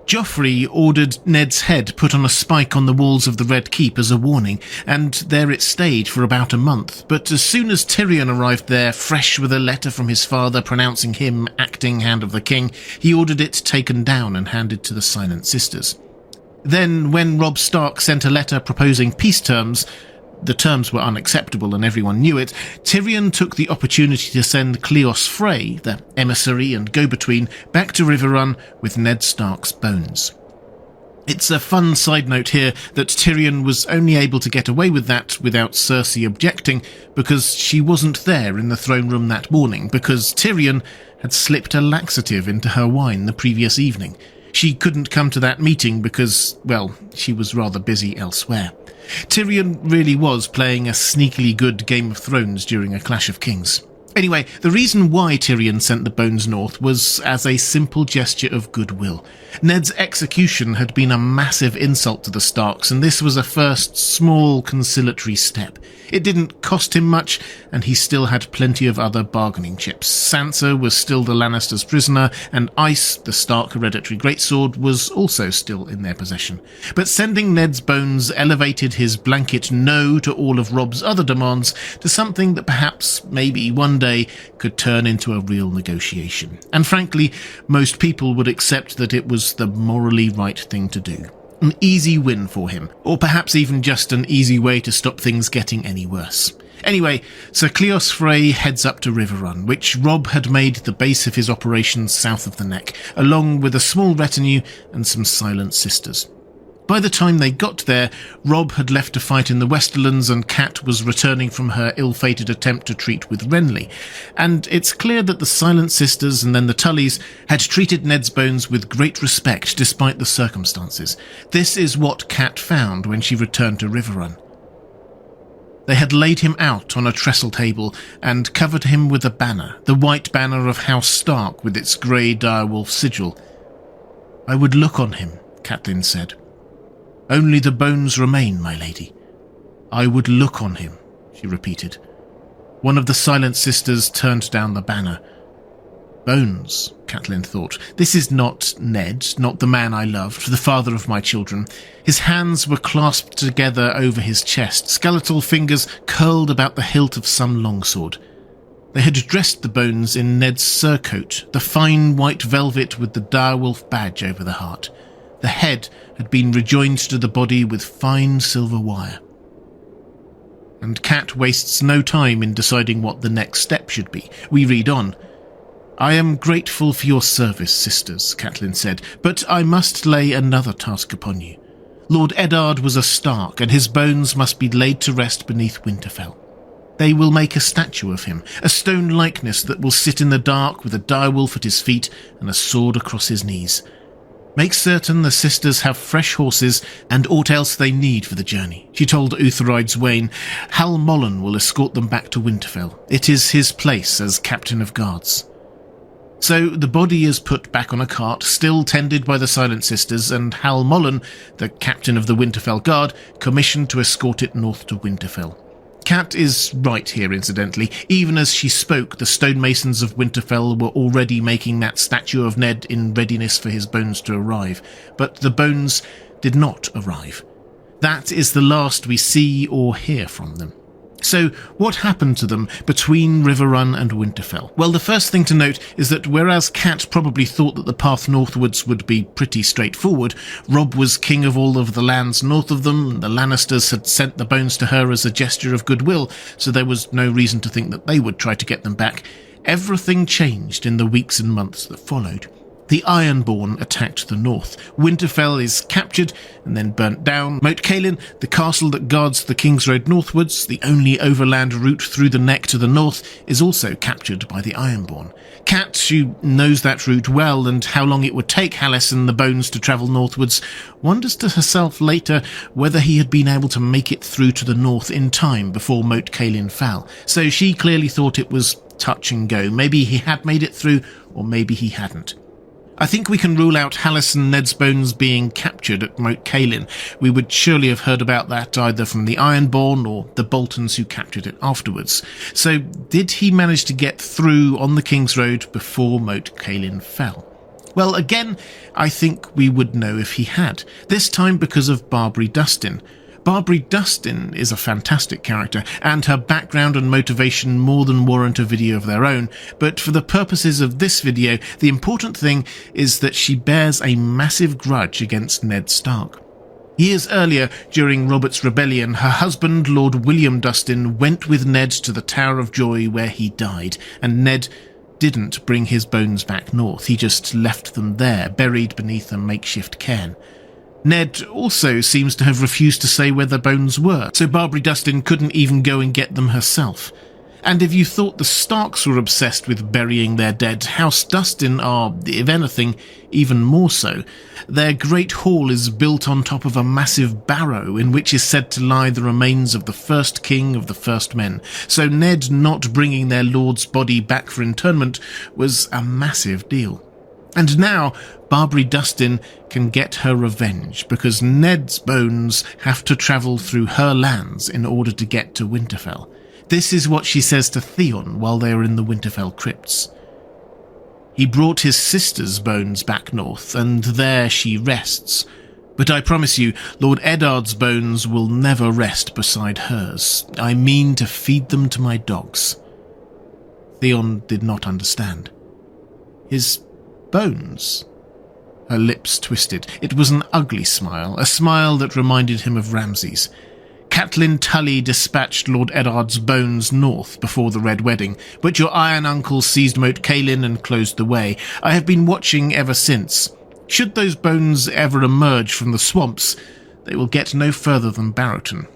A: Joffrey ordered Ned's head put on a spike on the walls of the Red Keep as a warning, and there it stayed for about a month. But as soon as Tyrion arrived there, fresh with a letter from his father pronouncing him acting Hand of the King, he ordered it taken down and handed to the Silent Sisters. Then, when Robb Stark sent a letter proposing peace terms, the terms were unacceptable and everyone knew it, Tyrion took the opportunity to send Cleos Frey, the emissary and go-between, back to Riverrun with Ned Stark's bones. It's a fun side note here that Tyrion was only able to get away with that without Cersei objecting, because she wasn't there in the throne room that morning, because Tyrion had slipped a laxative into her wine the previous evening. She couldn't come to that meeting because, well, she was rather busy elsewhere. Tyrion really was playing a sneakily good Game of Thrones during a Clash of Kings. Anyway, the reason why Tyrion sent the bones north was as a simple gesture of goodwill. Ned's execution had been a massive insult to the Starks, and this was a first small conciliatory step. It didn't cost him much, and he still had plenty of other bargaining chips. Sansa was still the Lannisters' prisoner, and Ice, the Stark hereditary greatsword, was also still in their possession. But sending Ned's bones elevated his blanket no to all of Robb's other demands to something that perhaps, maybe one day, could turn into a real negotiation. And frankly, most people would accept that it was the morally right thing to do. An easy win for him, or perhaps even just an easy way to stop things getting any worse. Anyway, Sir Cleos Frey heads up to Riverrun, which Robb had made the base of his operations south of the Neck, along with a small retinue and some silent sisters. By the time they got there, Robb had left to fight in the Westerlands and Cat was returning from her ill-fated attempt to treat with Renly. And it's clear that the Silent Sisters and then the Tullys had treated Ned's bones with great respect despite the circumstances. This is what Cat found when she returned to Riverrun. They had laid him out on a trestle table and covered him with a banner, the white banner of House Stark with its grey direwolf sigil. "I would look on him," Catelyn said. "Only the bones remain, my lady." "I would look on him," she repeated. One of the Silent Sisters turned down the banner. Bones, Catelyn thought. This is not Ned, not the man I loved, the father of my children. His hands were clasped together over his chest, skeletal fingers curled about the hilt of some longsword. They had dressed the bones in Ned's surcoat, the fine white velvet with the direwolf badge over the heart. The head had been rejoined to the body with fine silver wire. And Cat wastes no time in deciding what the next step should be. We read on. "I am grateful for your service, sisters," Catelyn said, "but I must lay another task upon you. Lord Eddard was a Stark, and his bones must be laid to rest beneath Winterfell. They will make a statue of him, a stone likeness that will sit in the dark with a direwolf at his feet and a sword across his knees. Make certain the sisters have fresh horses and aught else they need for the journey." She told Utheride's Wain, "Hal Mollen will escort them back to Winterfell. It is his place as captain of guards." So the body is put back on a cart, still tended by the Silent Sisters, and Hal Mollen, the captain of the Winterfell Guard, commissioned to escort it north to Winterfell. Cat is right here, incidentally. Even as she spoke, the stonemasons of Winterfell were already making that statue of Ned in readiness for his bones to arrive. But the bones did not arrive. That is the last we see or hear from them. So, what happened to them between Riverrun and Winterfell? Well, the first thing to note is that whereas Cat probably thought that the path northwards would be pretty straightforward, Robb was king of all of the lands north of them, and the Lannisters had sent the bones to her as a gesture of goodwill, so there was no reason to think that they would try to get them back. Everything changed in the weeks and months that followed. The Ironborn attacked the north. Winterfell is captured and then burnt down. Moat Cailin, the castle that guards the King's Road northwards, the only overland route through the Neck to the north, is also captured by the Ironborn. Cat, who knows that route well and how long it would take Hallis and the bones to travel northwards, wonders to herself later whether he had been able to make it through to the north in time before Moat Cailin fell. So she clearly thought it was touch and go. Maybe he had made it through, or maybe he hadn't. I think we can rule out Hallis and Ned's bones being captured at Moat Cailin. We would surely have heard about that either from the Ironborn or the Boltons who captured it afterwards. So did he manage to get through on the King's Road before Moat Cailin fell? Well, again, I think we would know if he had, this time because of Barbary Dustin. Barbary Dustin is a fantastic character, and her background and motivation more than warrant a video of their own, but for the purposes of this video, the important thing is that she bears a massive grudge against Ned Stark. Years earlier, during Robert's Rebellion, her husband, Lord William Dustin, went with Ned to the Tower of Joy where he died, and Ned didn't bring his bones back north. He just left them there, buried beneath a makeshift cairn. Ned also seems to have refused to say where the bones were, so Barbary Dustin couldn't even go and get them herself. And if you thought the Starks were obsessed with burying their dead, House Dustin are, if anything, even more so. Their great hall is built on top of a massive barrow in which is said to lie the remains of the first king of the first men, so Ned not bringing their lord's body back for interment was a massive deal. And now Barbary Dustin can get her revenge because Ned's bones have to travel through her lands in order to get to Winterfell. This is what she says to Theon while they are in the Winterfell crypts. He brought his sister's bones back north, and there she rests. But I promise you, Lord Eddard's bones will never rest beside hers. I mean to feed them to my dogs. Theon did not understand. His bones? Her lips twisted. It was an ugly smile, a smile that reminded him of Ramsay's. Catelyn Tully dispatched Lord Eddard's bones north before the Red Wedding, but your Iron Uncle seized Moat Cailin and closed the way. I have been watching ever since. Should those bones ever emerge from the swamps, they will get no further than Barrowton.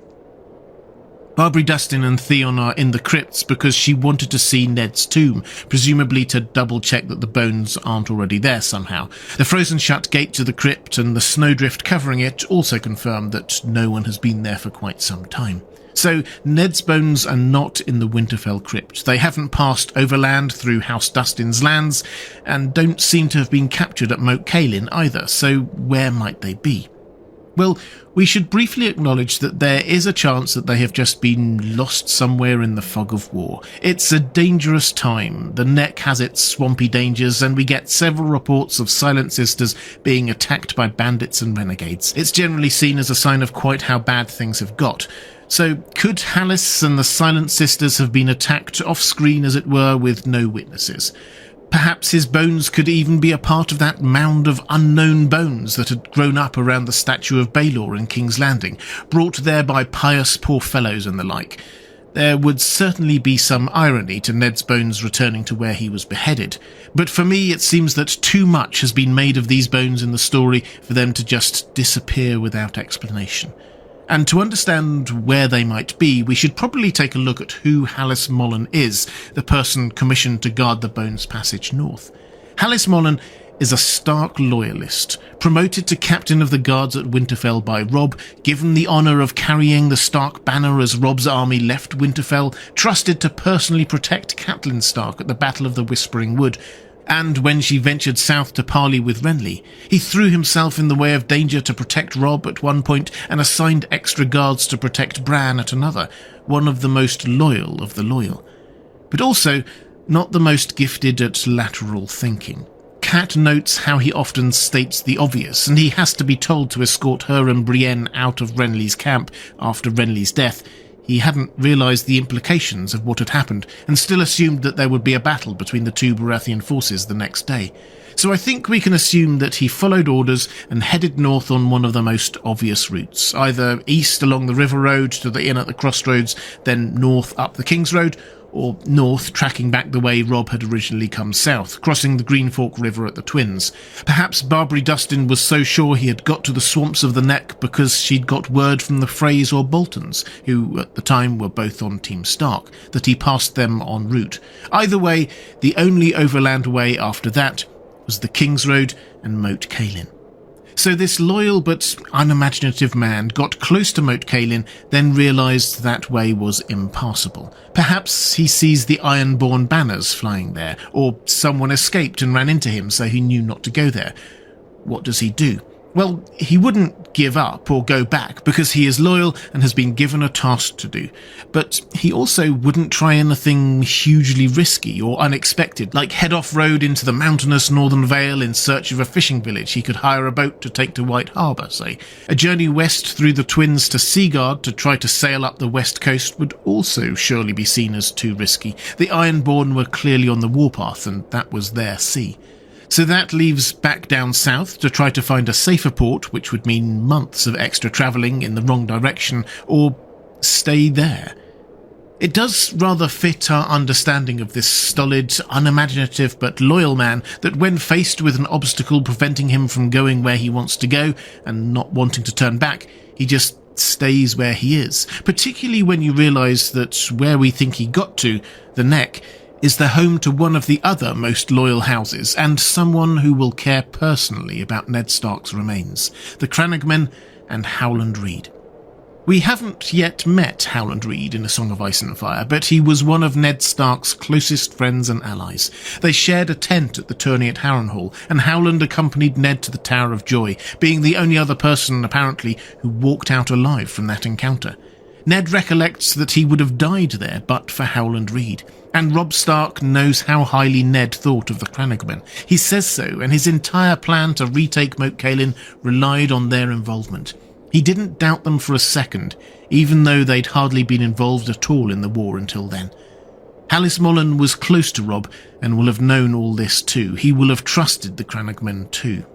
A: Barbary Dustin and Theon are in the crypts because she wanted to see Ned's tomb, presumably to double-check that the bones aren't already there somehow. The frozen-shut gate to the crypt and the snowdrift covering it also confirm that no one has been there for quite some time. So Ned's bones are not in the Winterfell crypt. They haven't passed overland through House Dustin's lands, and don't seem to have been captured at Moat Cailin either, so where might they be? Well, we should briefly acknowledge that there is a chance that they have just been lost somewhere in the fog of war. It's a dangerous time. The Neck has its swampy dangers, and we get several reports of Silent Sisters being attacked by bandits and renegades. It's generally seen as a sign of quite how bad things have got. So could Hallis and the Silent Sisters have been attacked off-screen, as it were, with no witnesses? Perhaps his bones could even be a part of that mound of unknown bones that had grown up around the statue of Baelor in King's Landing, brought there by pious poor fellows and the like. There would certainly be some irony to Ned's bones returning to where he was beheaded, but for me it seems that too much has been made of these bones in the story for them to just disappear without explanation. And to understand where they might be, we should probably take a look at who Hallis Mollen is, the person commissioned to guard the Bones Passage north. Hallis Mollen is a Stark loyalist, promoted to captain of the guards at Winterfell by Robb, given the honour of carrying the Stark banner as Robb's army left Winterfell, trusted to personally protect Catelyn Stark at the Battle of the Whispering Wood, and when she ventured south to parley with Renly. He threw himself in the way of danger to protect Robb at one point and assigned extra guards to protect Bran at another, one of the most loyal of the loyal. But also not the most gifted at lateral thinking. Kat notes how he often states the obvious, and he has to be told to escort her and Brienne out of Renly's camp after Renly's death. He hadn't realised the implications of what had happened, and still assumed that there would be a battle between the two Baratheon forces the next day. So I think we can assume that he followed orders and headed north on one of the most obvious routes, either east along the River Road to the inn at the crossroads, then north up the King's Road, or north, tracking back the way Robb had originally come south, crossing the Green Fork River at the Twins. Perhaps Barbary Dustin was so sure he had got to the swamps of the Neck because she'd got word from the Freys or Boltons, who at the time were both on Team Stark, that he passed them en route. Either way, the only overland way after that was the King's Road and Moat Cailin. So this loyal but unimaginative man got close to Moat Cailin, then realised that way was impassable. Perhaps he sees the Ironborn banners flying there, or someone escaped and ran into him so he knew not to go there. What does he do? Well, he wouldn't give up or go back because he is loyal and has been given a task to do. But he also wouldn't try anything hugely risky or unexpected, like head off-road into the mountainous Northern Vale in search of a fishing village he could hire a boat to take to White Harbour, say. A journey west through the Twins to Seaguard to try to sail up the west coast would also surely be seen as too risky. The Ironborn were clearly on the warpath, and that was their sea. So that leaves back down south to try to find a safer port, which would mean months of extra travelling in the wrong direction, or stay there. It does rather fit our understanding of this stolid, unimaginative but loyal man that when faced with an obstacle preventing him from going where he wants to go and not wanting to turn back, he just stays where he is, particularly when you realise that where we think he got to, the Neck, is the home to one of the other most loyal houses, and someone who will care personally about Ned Stark's remains, the Crannogmen and Howland Reed. We haven't yet met Howland Reed in A Song of Ice and Fire, but he was one of Ned Stark's closest friends and allies. They shared a tent at the tourney at Harrenhal, and Howland accompanied Ned to the Tower of Joy, being the only other person, apparently, who walked out alive from that encounter. Ned recollects that he would have died there but for Howland Reed, and Robb Stark knows how highly Ned thought of the Crannogmen. He says so, and his entire plan to retake Moat Cailin relied on their involvement. He didn't doubt them for a second, even though they'd hardly been involved at all in the war until then. Hallis Mollen was close to Robb and will have known all this too. He will have trusted the Crannogmen too.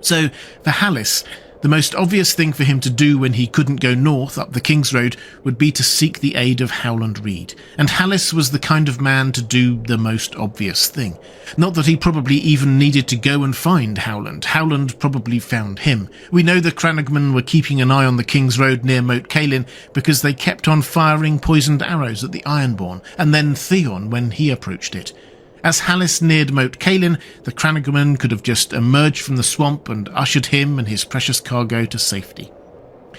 A: So, for Hallis, the most obvious thing for him to do when he couldn't go north up the King's Road would be to seek the aid of Howland Reed, and Hallis was the kind of man to do the most obvious thing. Not that he probably even needed to go and find Howland. Howland probably found him. We know the Crannogmen were keeping an eye on the King's Road near Moat Cailin because they kept on firing poisoned arrows at the Ironborn, and then Theon when he approached it. As Hallis neared Moat Cailin, the Crannogmen could have just emerged from the swamp and ushered him and his precious cargo to safety.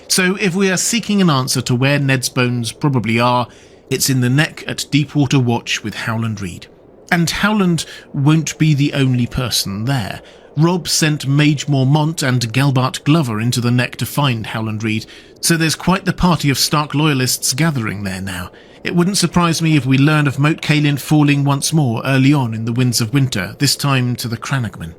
A: So if we are seeking an answer to where Ned's bones probably are, it's in the Neck at Deepwater Watch with Howland Reed. And Howland won't be the only person there. Robb sent Mage Mormont and Gelbart Glover into the Neck to find Howland Reed, so there's quite the party of Stark loyalists gathering there now. It wouldn't surprise me if we learn of Moat Cailin falling once more early on in the Winds of Winter, this time to the Crannogmen.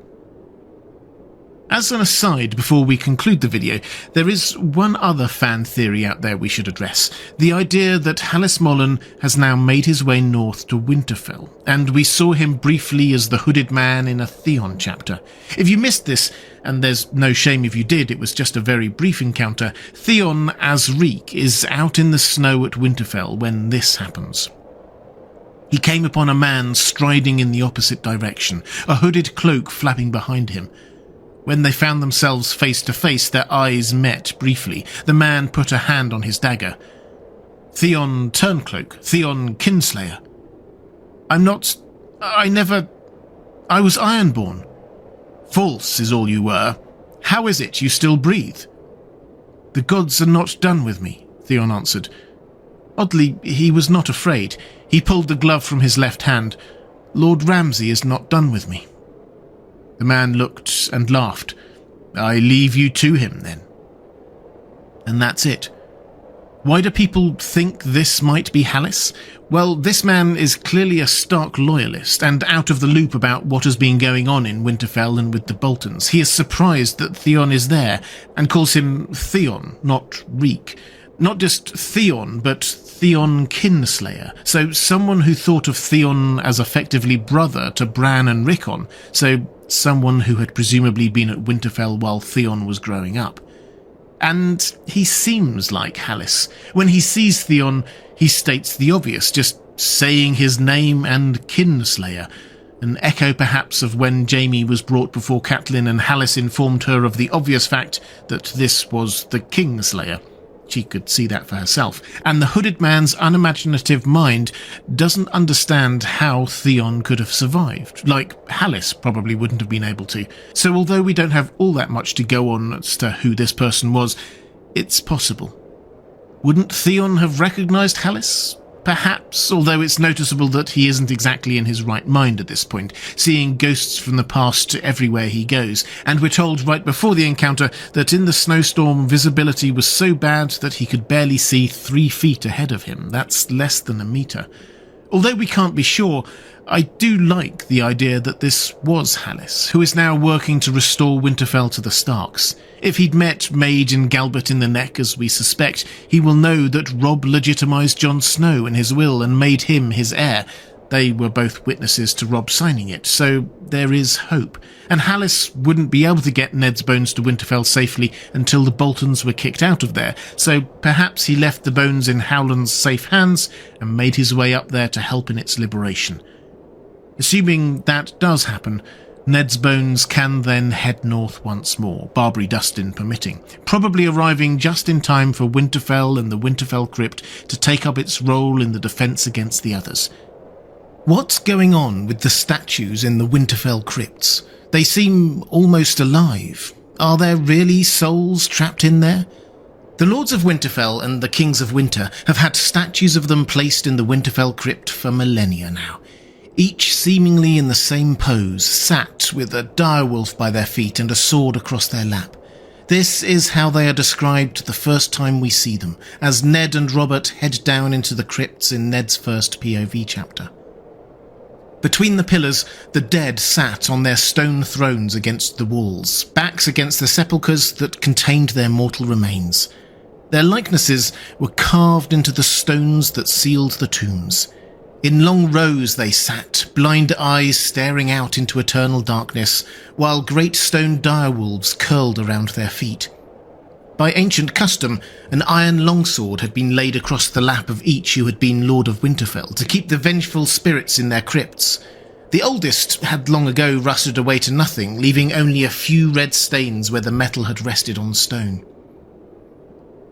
A: As an aside, before we conclude the video, there is one other fan theory out there we should address. The idea that Hallis Mollen has now made his way north to Winterfell, and we saw him briefly as the Hooded Man in a Theon chapter. If you missed this, and there's no shame if you did, it was just a very brief encounter, Theon as Reek is out in the snow at Winterfell when this happens. He came upon a man striding in the opposite direction, a hooded cloak flapping behind him. When they found themselves face to face, their eyes met briefly. The man put a hand on his dagger. Theon Turncloak, Theon Kinslayer. I was Ironborn. False is all you were. How is it you still breathe? The gods are not done with me, Theon answered. Oddly, he was not afraid. He pulled the glove from his left hand. Lord Ramsay is not done with me. The man looked and laughed. I leave you to him, then. And that's it. Why do people think this might be Hallis? Well, this man is clearly a Stark loyalist and out of the loop about what has been going on in Winterfell and with the Boltons. He is surprised that Theon is there and calls him Theon, not Reek. Not just Theon, but Theon Kinslayer. So someone who thought of Theon as effectively brother to Bran and Rickon. So someone who had presumably been at Winterfell while Theon was growing up. And he seems like Hallis. When he sees Theon, he states the obvious, just saying his name and Kinslayer. An echo perhaps of when Jaime was brought before Catelyn and Hallis informed her of the obvious fact that this was the Kingslayer. She could see that for herself, and the hooded man's unimaginative mind doesn't understand how Theon could have survived, like Hallis probably wouldn't have been able to. So although we don't have all that much to go on as to who this person was, it's possible. Wouldn't Theon have recognised Hallis? Perhaps, although it's noticeable that he isn't exactly in his right mind at this point, seeing ghosts from the past everywhere he goes, and we're told right before the encounter that in the snowstorm visibility was so bad that he could barely see 3 feet ahead of him. That's less than a metre. Although we can't be sure, I do like the idea that this was Hallis, who is now working to restore Winterfell to the Starks. If he'd met Mage and Galbert in the Neck, as we suspect, he will know that Robb legitimised Jon Snow in his will and made him his heir. They were both witnesses to Robb signing it, so there is hope. And Hallis wouldn't be able to get Ned's bones to Winterfell safely until the Boltons were kicked out of there, so perhaps he left the bones in Howland's safe hands and made his way up there to help in its liberation. Assuming that does happen, Ned's bones can then head north once more, Barbary Dustin permitting, probably arriving just in time for Winterfell and the Winterfell crypt to take up its role in the defence against the others. What's going on with the statues in the Winterfell crypts? They seem almost alive. Are there really souls trapped in there? The Lords of Winterfell and the Kings of Winter have had statues of them placed in the Winterfell crypt for millennia now, each seemingly in the same pose, sat with a direwolf by their feet and a sword across their lap. This is how they are described the first time we see them, as Ned and Robert head down into the crypts in Ned's first POV chapter. Between the pillars, the dead sat on their stone thrones against the walls, backs against the sepulchres that contained their mortal remains. Their likenesses were carved into the stones that sealed the tombs. In long rows they sat, blind eyes staring out into eternal darkness, while great stone direwolves curled around their feet. By ancient custom, an iron longsword had been laid across the lap of each who had been Lord of Winterfell to keep the vengeful spirits in their crypts. The oldest had long ago rusted away to nothing, leaving only a few red stains where the metal had rested on stone.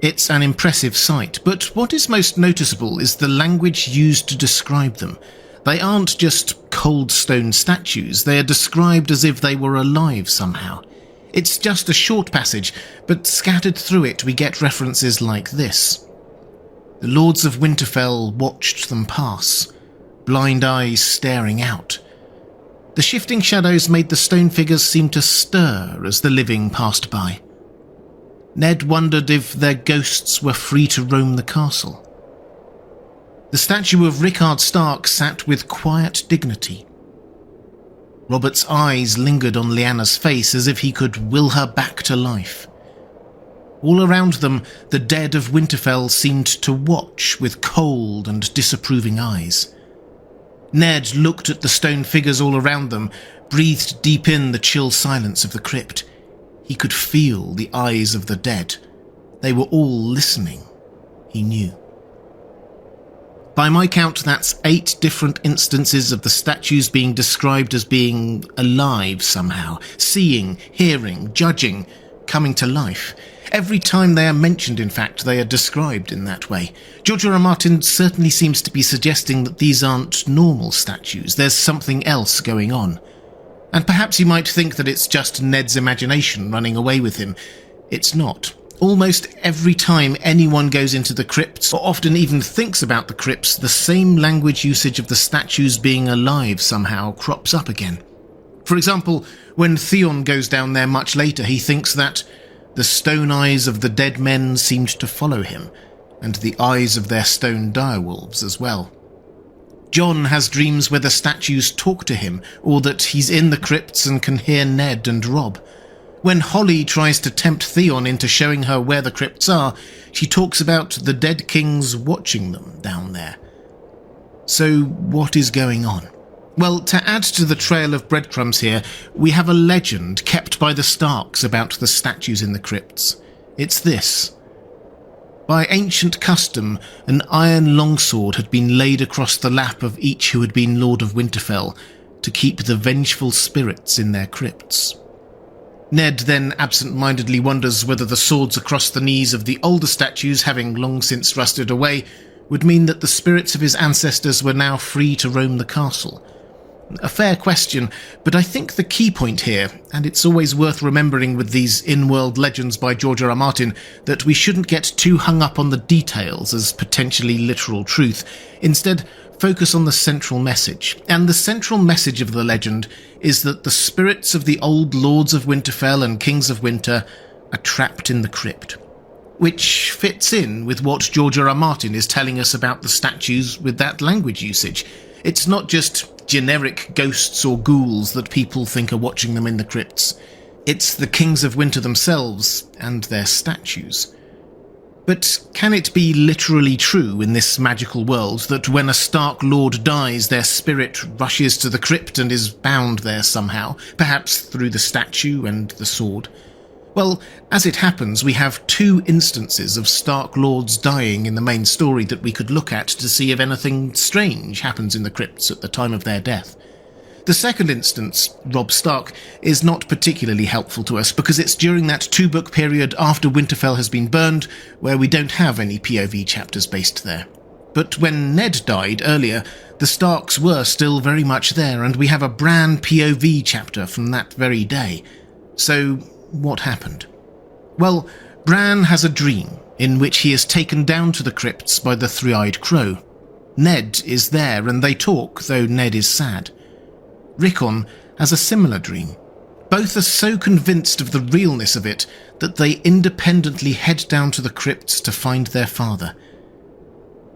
A: It's an impressive sight, but what is most noticeable is the language used to describe them. They aren't just cold stone statues, they are described as if they were alive somehow. It's just a short passage, but scattered through it we get references like this. The Lords of Winterfell watched them pass, blind eyes staring out. The shifting shadows made the stone figures seem to stir as the living passed by. Ned wondered if their ghosts were free to roam the castle. The statue of Rickard Stark sat with quiet dignity. Robert's eyes lingered on Lyanna's face as if he could will her back to life. All around them, the dead of Winterfell seemed to watch with cold and disapproving eyes. Ned looked at the stone figures all around them, breathed deep in the chill silence of the crypt. He could feel the eyes of the dead. They were all listening, he knew. By my count, that's 8 different instances of the statues being described as being alive somehow, seeing, hearing, judging, coming to life. Every time they are mentioned, in fact, they are described in that way. George R. R. Martin certainly seems to be suggesting that these aren't normal statues. There's something else going on. And perhaps you might think that it's just Ned's imagination running away with him. It's not. Almost every time anyone goes into the crypts, or often even thinks about the crypts, the same language usage of the statues being alive somehow crops up again. For example, when Theon goes down there much later, he thinks that the stone eyes of the dead men seemed to follow him, and the eyes of their stone direwolves as well. Jon has dreams where the statues talk to him, or that he's in the crypts and can hear Ned and Robb. When Holly tries to tempt Theon into showing her where the crypts are, she talks about the dead kings watching them down there. So what is going on? Well, to add to the trail of breadcrumbs here, we have a legend kept by the Starks about the statues in the crypts. It's this. By ancient custom, an iron longsword had been laid across the lap of each who had been Lord of Winterfell to keep the vengeful spirits in their crypts. Ned then absent-mindedly wonders whether the swords across the knees of the older statues, having long since rusted away, would mean that the spirits of his ancestors were now free to roam the castle. A fair question, but I think the key point here, and it's always worth remembering with these in-world legends by George R. R. Martin, that we shouldn't get too hung up on the details as potentially literal truth. Instead, focus on the central message. And the central message of the legend is that the spirits of the old Lords of Winterfell and Kings of Winter are trapped in the crypt. Which fits in with what George R. R. Martin is telling us about the statues with that language usage. It's not just generic ghosts or ghouls that people think are watching them in the crypts. It's the Kings of Winter themselves and their statues. But can it be literally true in this magical world that when a Stark Lord dies, their spirit rushes to the crypt and is bound there somehow, perhaps through the statue and the sword? Well, as it happens, we have 2 instances of Stark Lords dying in the main story that we could look at to see if anything strange happens in the crypts at the time of their death. The second instance, Robb Stark, is not particularly helpful to us because it's during that 2-book period after Winterfell has been burned where we don't have any POV chapters based there. But when Ned died earlier, the Starks were still very much there, and we have a Bran POV chapter from that very day. So, what happened? Well, Bran has a dream in which he is taken down to the crypts by the Three-Eyed Crow. Ned is there, and they talk, though Ned is sad. Rickon has a similar dream. Both are so convinced of the realness of it that they independently head down to the crypts to find their father.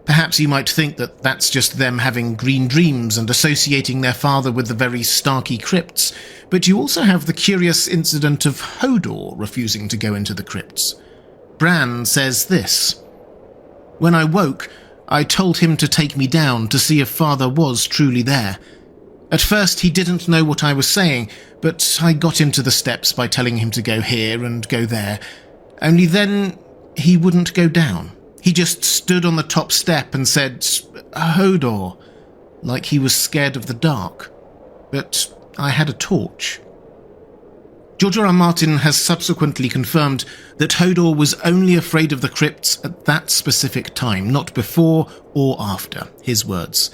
A: Perhaps you might think that that's just them having green dreams and associating their father with the very Starky crypts, but you also have the curious incident of Hodor refusing to go into the crypts. Bran says this: "When I woke, I told him to take me down to see if father was truly there. At first he didn't know what I was saying, but I got him to the steps by telling him to go here and go there. Only then he wouldn't go down. He just stood on the top step and said, 'Hodor,' like he was scared of the dark. But I had a torch." George R. R. Martin has subsequently confirmed that Hodor was only afraid of the crypts at that specific time, not before or after, his words.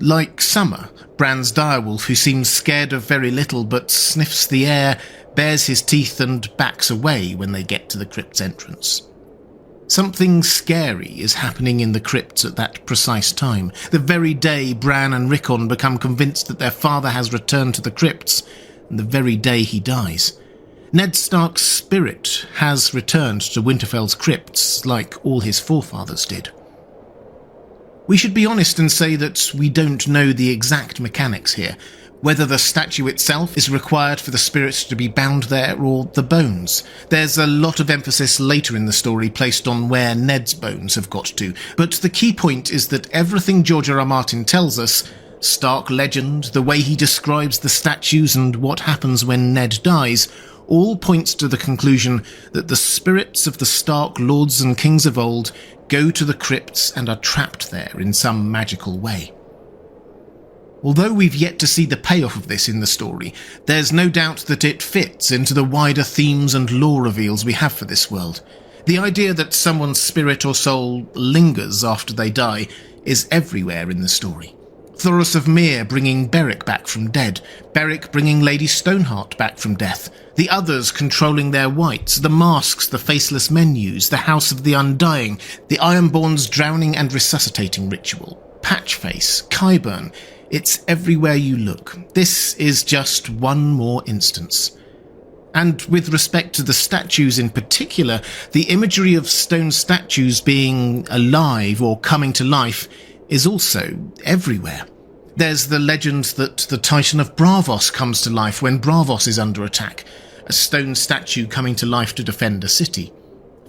A: Like Summer, Bran's direwolf who seems scared of very little but sniffs the air, bares his teeth and backs away when they get to the crypt's entrance. Something scary is happening in the crypts at that precise time, the very day Bran and Rickon become convinced that their father has returned to the crypts, and the very day he dies. Ned Stark's spirit has returned to Winterfell's crypts, like all his forefathers did. We should be honest and say that we don't know the exact mechanics here, whether the statue itself is required for the spirit to be bound there or the bones. There's a lot of emphasis later in the story placed on where Ned's bones have got to, but the key point is that everything George R. R. Martin tells us, Stark legend, the way he describes the statues and what happens when Ned dies, all points to the conclusion that the spirits of the Stark lords and kings of old go to the crypts and are trapped there in some magical way. Although we've yet to see the payoff of this in the story, there's no doubt that it fits into the wider themes and lore reveals we have for this world. The idea that someone's spirit or soul lingers after they die is everywhere in the story. Thoros of Myr bringing Beric back from dead, Beric bringing Lady Stoneheart back from death, the others controlling their wights, the masks the faceless men use, the House of the Undying, the Ironborn's drowning and resuscitating ritual, Patchface, Qyburn. It's everywhere you look. This is just one more instance. And with respect to the statues in particular, the imagery of stone statues being alive or coming to life is also everywhere. There's the legend that the Titan of Braavos comes to life when Braavos is under attack, a stone statue coming to life to defend a city.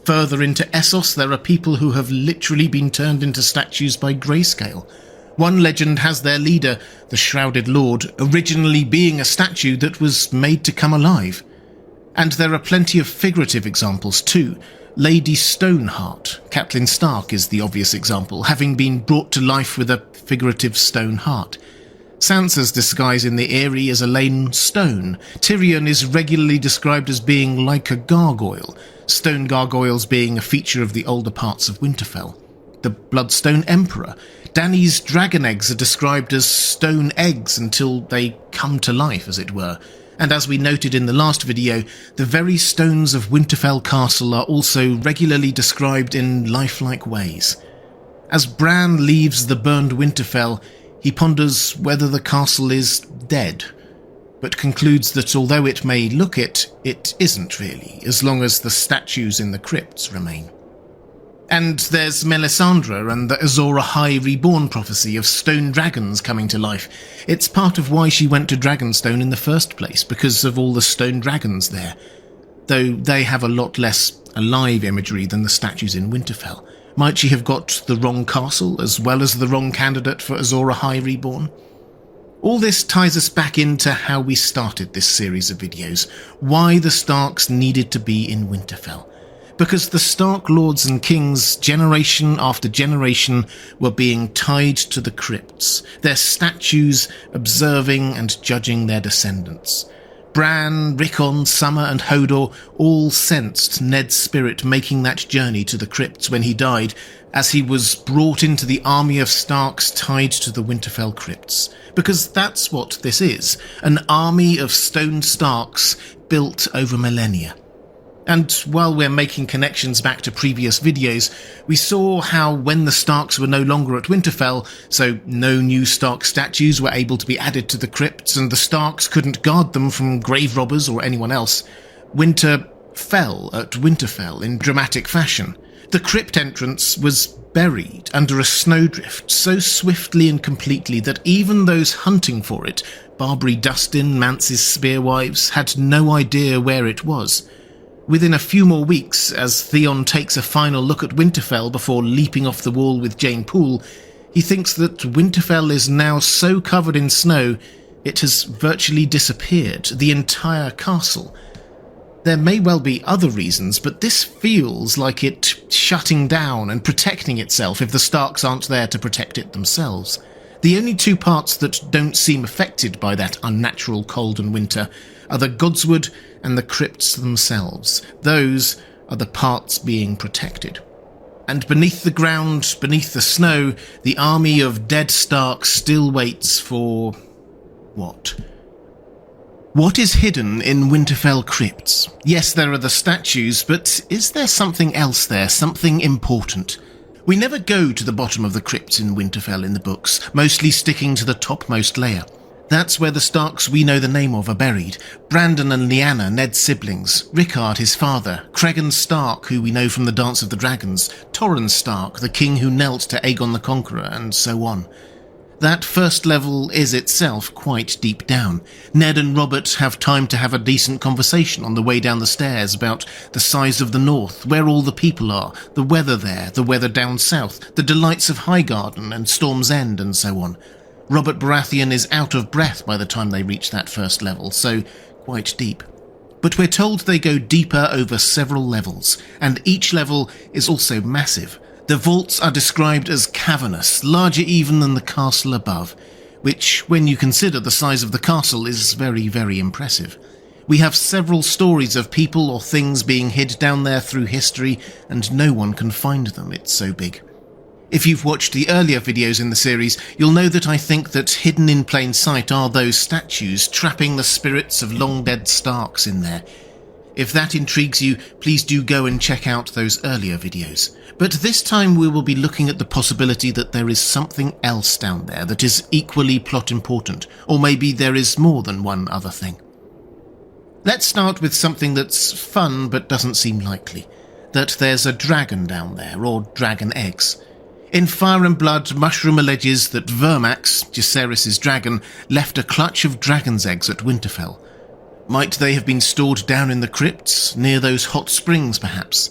A: Further into Essos, there are people who have literally been turned into statues by grayscale. One legend has their leader, the Shrouded Lord, originally being a statue that was made to come alive. And there are plenty of figurative examples too. Lady Stoneheart, Catelyn Stark, is the obvious example, having been brought to life with a figurative stone heart. Sansa's disguise in the Eyrie is Elaine Stone. Tyrion is regularly described as being like a gargoyle, stone gargoyles being a feature of the older parts of Winterfell. The Bloodstone Emperor. Dany's dragon eggs are described as stone eggs until they come to life, as it were. And as we noted in the last video, the very stones of Winterfell Castle are also regularly described in lifelike ways. As Bran leaves the burned Winterfell, he ponders whether the castle is dead, but concludes that although it may look it, it isn't really, as long as the statues in the crypts remain. And there's Melisandre and the Azor Ahai reborn prophecy of stone dragons coming to life. It's part of why she went to Dragonstone in the first place, because of all the stone dragons there, though they have a lot less alive imagery than the statues in Winterfell. Might she have got the wrong castle, as well as the wrong candidate for Azor Ahai reborn? All this ties us back into how we started this series of videos, why the Starks needed to be in Winterfell. because the Stark lords and kings, generation after generation, were being tied to the crypts, their statues observing and judging their descendants. Bran, Rickon, Summer and Hodor all sensed Ned's spirit making that journey to the crypts when he died, as he was brought into the army of Starks tied to the Winterfell crypts. Because that's what this is, an army of stone Starks built over millennia. And while we're making connections back to previous videos, we saw how when the Starks were no longer at Winterfell, so no new Stark statues were able to be added to the crypts and the Starks couldn't guard them from grave robbers or anyone else, winter fell at Winterfell in dramatic fashion. The crypt entrance was buried under a snowdrift so swiftly and completely that even those hunting for it, Barbary Dustin, Mance's spearwives, had no idea where it was. Within a few more weeks, as Theon takes a final look at Winterfell before leaping off the wall with Jane Poole, he thinks that Winterfell is now so covered in snow it has virtually disappeared, the entire castle. There may well be other reasons, but this feels like it shutting down and protecting itself if the Starks aren't there to protect it themselves. The only two parts that don't seem affected by that unnatural cold and winter are the Godswood and the crypts themselves. Those are the parts being protected. And beneath the ground, beneath the snow, the army of dead Starks still waits for... what? What is hidden in Winterfell crypts? Yes, there are the statues, but is there something else there, something important? We never go to the bottom of the crypts in Winterfell in the books, mostly sticking to the topmost layer. That's where the Starks we know the name of are buried. Brandon and Lyanna, Ned's siblings, Rickard, his father, Cregan Stark, who we know from the Dance of the Dragons, Torrhen Stark, the king who knelt to Aegon the Conqueror, and so on. That first level is itself quite deep down. Ned and Robert have time to have a decent conversation on the way down the stairs about the size of the north, where all the people are, the weather there, the weather down south, the delights of Highgarden and Storm's End, and so on. Robert Baratheon is out of breath by the time they reach that first level, so quite deep. But we're told they go deeper over several levels, and each level is also massive. The vaults are described as cavernous, larger even than the castle above, which, when you consider the size of the castle, is very, very impressive. We have several stories of people or things being hid down there through history, and no one can find them, it's so big. If you've watched the earlier videos in the series, you'll know that I think that hidden in plain sight are those statues trapping the spirits of long-dead Starks in there. If that intrigues you, please do go and check out those earlier videos. But this time we will be looking at the possibility that there is something else down there that is equally plot important, or maybe there is more than one other thing. Let's start with something that's fun but doesn't seem likely. That there's a dragon down there, or dragon eggs. In Fire and Blood, Mushroom alleges that Vermax, Jacaerys' dragon, left a clutch of dragon's eggs at Winterfell. Might they have been stored down in the crypts, near those hot springs perhaps?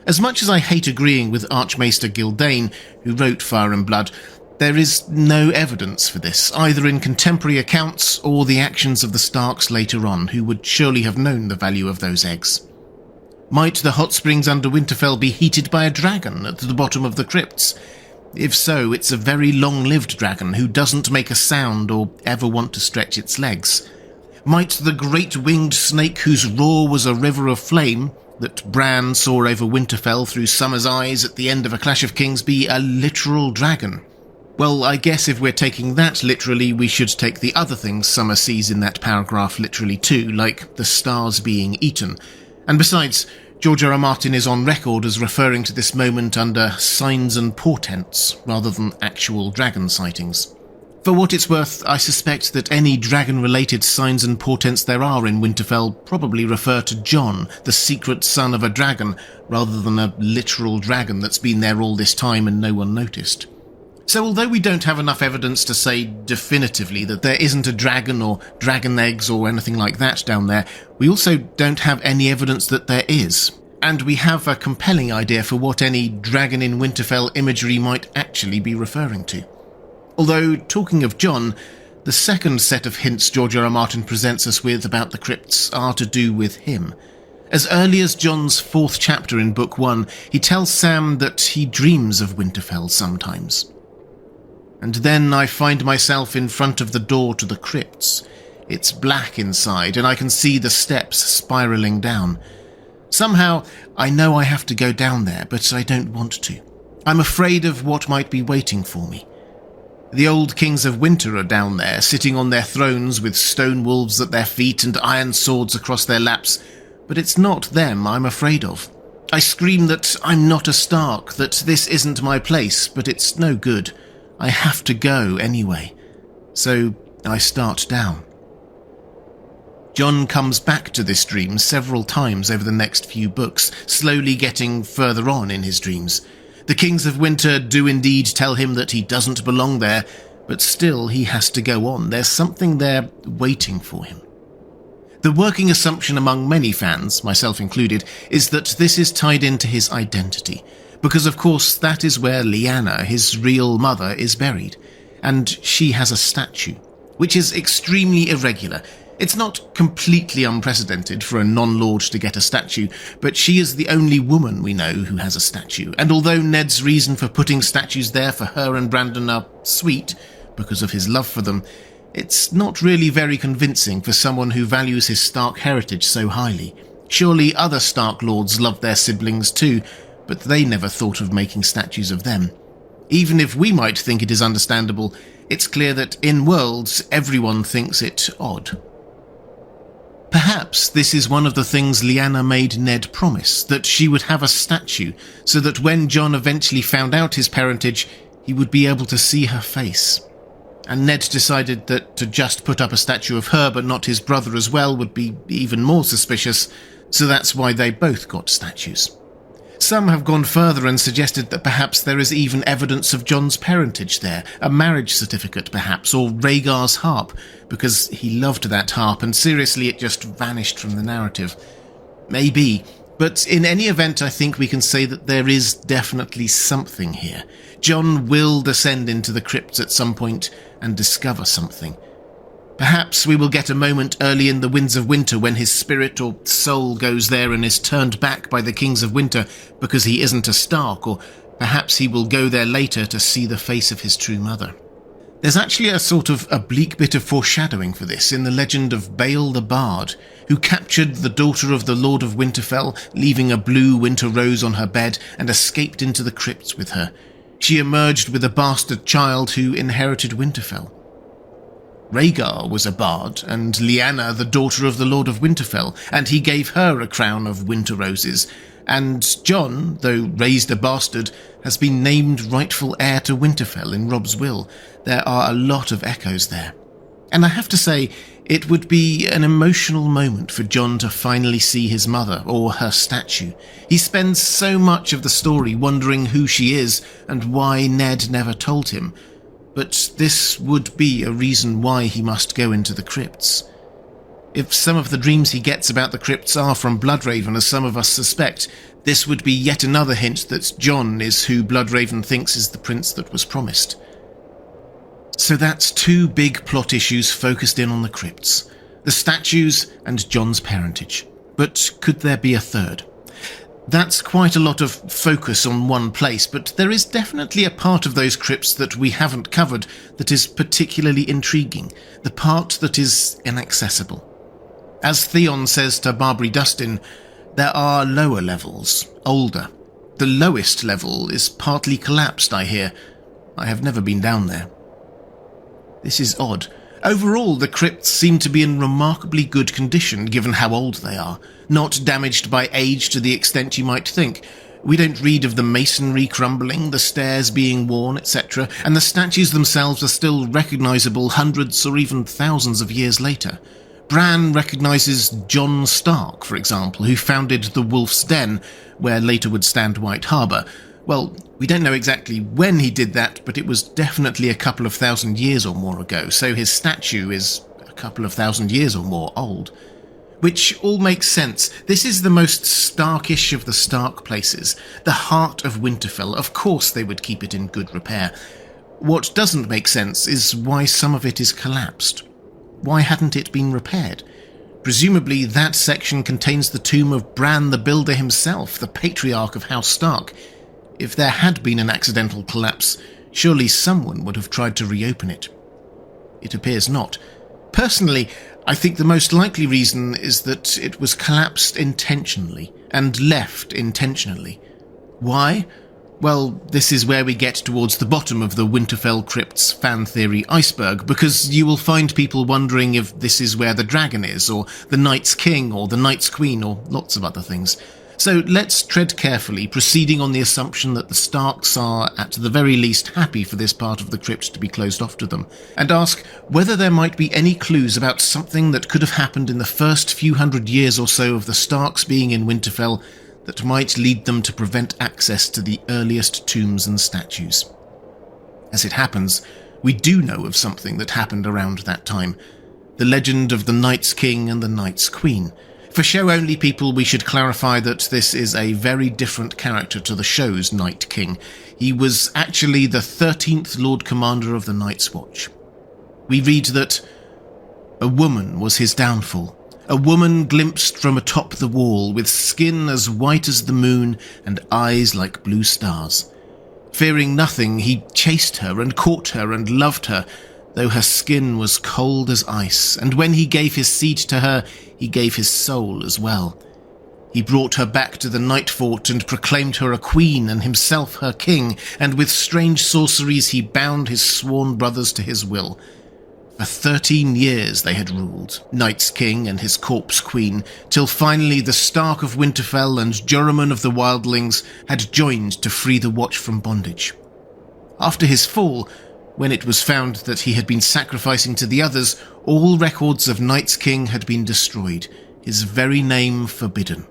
A: As much as I hate agreeing with Archmaester Gildane, who wrote Fire and Blood, there is no evidence for this, either in contemporary accounts or the actions of the Starks later on, who would surely have known the value of those eggs. Might the hot springs under Winterfell be heated by a dragon at the bottom of the crypts? If so, it's a very long-lived dragon who doesn't make a sound or ever want to stretch its legs. Might the great winged snake whose roar was a river of flame that Bran saw over Winterfell through Summer's eyes at the end of A Clash of Kings be a literal dragon? Well, I guess if we're taking that literally, we should take the other things Summer sees in that paragraph literally too, like the stars being eaten. And besides, George R. R. Martin is on record as referring to this moment under signs and portents, rather than actual dragon sightings. For what it's worth, I suspect that any dragon-related signs and portents there are in Winterfell probably refer to Jon, the secret son of a dragon, rather than a literal dragon that's been there all this time and no one noticed. So although we don't have enough evidence to say definitively that there isn't a dragon or dragon eggs or anything like that down there, we also don't have any evidence that there is. And we have a compelling idea for what any dragon in Winterfell imagery might actually be referring to. Although, talking of Jon, the second set of hints George R. R. Martin presents us with about the crypts are to do with him. As early as Jon's 4th chapter in Book 1, he tells Sam that he dreams of Winterfell sometimes. And then I find myself in front of the door to the crypts. It's black inside, and I can see the steps spiralling down. Somehow, I know I have to go down there, but I don't want to. I'm afraid of what might be waiting for me. The old kings of winter are down there, sitting on their thrones with stone wolves at their feet and iron swords across their laps, but it's not them I'm afraid of. I scream that I'm not a Stark, that this isn't my place, but it's no good. I have to go anyway. So I start down. Jon comes back to this dream several times over the next few books, slowly getting further on in his dreams. The Kings of Winter do indeed tell him that he doesn't belong there, but still he has to go on. There's something there waiting for him. The working assumption among many fans, myself included, is that this is tied into his identity, because of course that is where Lyanna, his real mother, is buried, and she has a statue, which is extremely irregular. It's not completely unprecedented for a non-lord to get a statue, but she is the only woman we know who has a statue, and although Ned's reason for putting statues there for her and Brandon are sweet, because of his love for them, it's not really very convincing for someone who values his Stark heritage so highly. Surely other Stark lords love their siblings too, but they never thought of making statues of them. Even if we might think it is understandable, it's clear that in Worlds everyone thinks it odd. Perhaps this is one of the things Lyanna made Ned promise, that she would have a statue, so that when Jon eventually found out his parentage, he would be able to see her face. And Ned decided that to just put up a statue of her but not his brother as well would be even more suspicious, so that's why they both got statues. Some have gone further and suggested that perhaps there is even evidence of Jon's parentage there, a marriage certificate perhaps, or Rhaegar's harp, because he loved that harp and seriously it just vanished from the narrative. Maybe, but in any event I think we can say that there is definitely something here. Jon will descend into the crypts at some point and discover something. Perhaps we will get a moment early in the Winds of Winter when his spirit or soul goes there and is turned back by the Kings of Winter because he isn't a Stark, or perhaps he will go there later to see the face of his true mother. There's actually a sort of oblique bit of foreshadowing for this in the legend of Bael the Bard, who captured the daughter of the Lord of Winterfell, leaving a blue winter rose on her bed, and escaped into the crypts with her. She emerged with a bastard child who inherited Winterfell. Rhaegar was a bard, and Lyanna the daughter of the Lord of Winterfell, and he gave her a crown of winter roses, and Jon, though raised a bastard, has been named rightful heir to Winterfell in Robb's will. There are a lot of echoes there. And I have to say, it would be an emotional moment for Jon to finally see his mother, or her statue. He spends so much of the story wondering who she is, and why Ned never told him. But this would be a reason why he must go into the crypts. If some of the dreams he gets about the crypts are from Bloodraven, as some of us suspect, this would be yet another hint that Jon is who Bloodraven thinks is the prince that was promised. So that's two big plot issues focused in on the crypts, the statues and Jon's parentage. But could there be a third? That's quite a lot of focus on one place, but there is definitely a part of those crypts that we haven't covered that is particularly intriguing, the part that is inaccessible. As Theon says to Barbary Dustin, there are lower levels, older. The lowest level is partly collapsed, I hear. I have never been down there. This is odd. Overall, the crypts seem to be in remarkably good condition given how old they are, not damaged by age to the extent you might think. We don't read of the masonry crumbling, the stairs being worn, etc., and the statues themselves are still recognisable hundreds or even thousands of years later. Bran recognises Jon Stark, for example, who founded the Wolf's Den, where later would stand White Harbour. Well, we don't know exactly when he did that, but it was definitely a couple of thousand years or more ago, so his statue is a couple of thousand years or more old. Which all makes sense. This is the most Starkish of the Stark places, the heart of Winterfell. Of course they would keep it in good repair. What doesn't make sense is why some of it is collapsed. Why hadn't it been repaired? Presumably that section contains the tomb of Bran the Builder himself, the patriarch of House Stark. If there had been an accidental collapse, surely someone would have tried to reopen it. It appears not. Personally, I think the most likely reason is that it was collapsed intentionally and left intentionally. Why? Well, this is where we get towards the bottom of the Winterfell Crypt's fan theory iceberg, because you will find people wondering if this is where the dragon is, or the Night's King, or the Night's Queen, or lots of other things. So let's tread carefully, proceeding on the assumption that the Starks are, at the very least, happy for this part of the crypt to be closed off to them, and ask whether there might be any clues about something that could have happened in the first few hundred years or so of the Starks being in Winterfell that might lead them to prevent access to the earliest tombs and statues. As it happens, we do know of something that happened around that time, the legend of the Night's King and the Night's Queen. For show-only people, we should clarify that this is a very different character to the show's Night King. He was actually the 13th Lord Commander of the Night's Watch. We read that a woman was his downfall, a woman glimpsed from atop the wall, with skin as white as the moon and eyes like blue stars. Fearing nothing, he chased her and caught her and loved her, though her skin was cold as ice, and when he gave his seed to her, he gave his soul as well. He brought her back to the Night Fort and proclaimed her a queen and himself her king, and with strange sorceries he bound his sworn brothers to his will. For 13 years they had ruled, Night's King and his corpse queen, till finally the Stark of Winterfell and Joramun of the Wildlings had joined to free the Watch from bondage. After his fall, when it was found that he had been sacrificing to the others, all records of Night's King had been destroyed, his very name forbidden.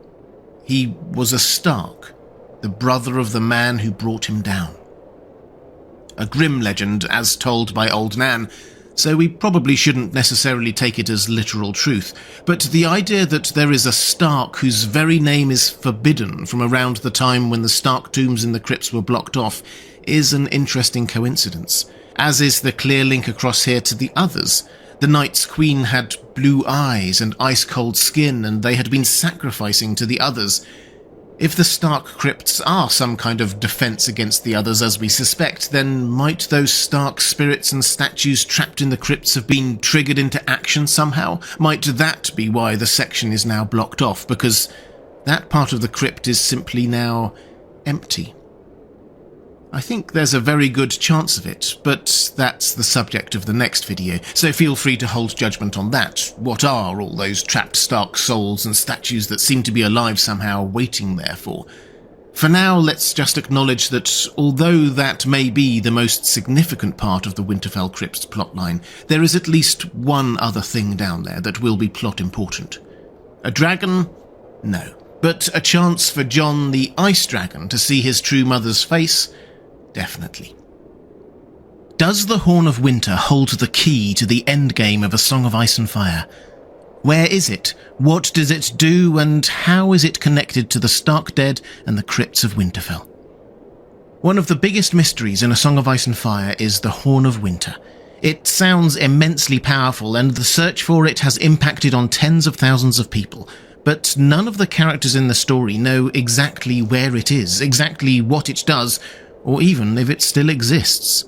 A: He was a Stark, the brother of the man who brought him down. A grim legend, as told by Old Nan, so we probably shouldn't necessarily take it as literal truth, but the idea that there is a Stark whose very name is forbidden from around the time when the Stark tombs in the crypts were blocked off is an interesting coincidence, as is the clear link across here to the others. The Night's Queen had blue eyes and ice-cold skin, and they had been sacrificing to the others. If the Stark crypts are some kind of defense against the others, as we suspect, then might those Stark spirits and statues trapped in the crypts have been triggered into action somehow? Might that be why the section is now blocked off, because that part of the crypt is simply now empty? I think there's a very good chance of it, but that's the subject of the next video, so feel free to hold judgment on that. What are all those trapped Stark souls and statues that seem to be alive somehow, waiting there for? For now, let's just acknowledge that although that may be the most significant part of the Winterfell Crypt's plotline, there is at least one other thing down there that will be plot important. A dragon? No. But a chance for Jon the Ice Dragon to see his true mother's face? Definitely. Does the Horn of Winter hold the key to the endgame of A Song of Ice and Fire? Where is it? What does it do? And how is it connected to the Stark Dead and the crypts of Winterfell? One of the biggest mysteries in A Song of Ice and Fire is the Horn of Winter. It sounds immensely powerful, and the search for it has impacted on tens of thousands of people, but none of the characters in the story know exactly where it is, exactly what it does, or even if it still exists.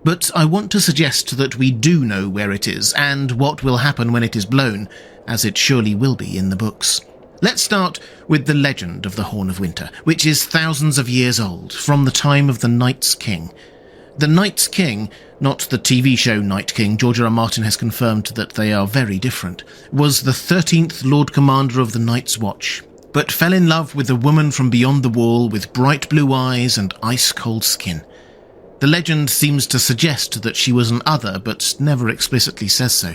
A: But I want to suggest that we do know where it is, and what will happen when it is blown, as it surely will be in the books. Let's start with the legend of the Horn of Winter, which is thousands of years old, from the time of the Night's King. The Night's King, not the TV show Night King, George R. R. Martin has confirmed that they are very different, was the 13th Lord Commander of the Night's Watch, but fell in love with a woman from beyond the wall with bright blue eyes and ice-cold skin. The legend seems to suggest that she was an other, but never explicitly says so.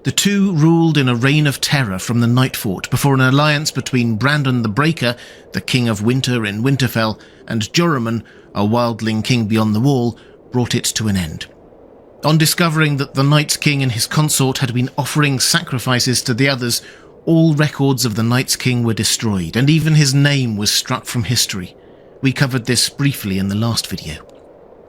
A: The two ruled in a reign of terror from the Night Fort before an alliance between Brandon the Breaker, the King of Winter in Winterfell, and Joramun, a wildling king beyond the wall, brought it to an end. On discovering that the Night's King and his consort had been offering sacrifices to the others, all records of the Night's King were destroyed, and even his name was struck from history. We covered this briefly in the last video.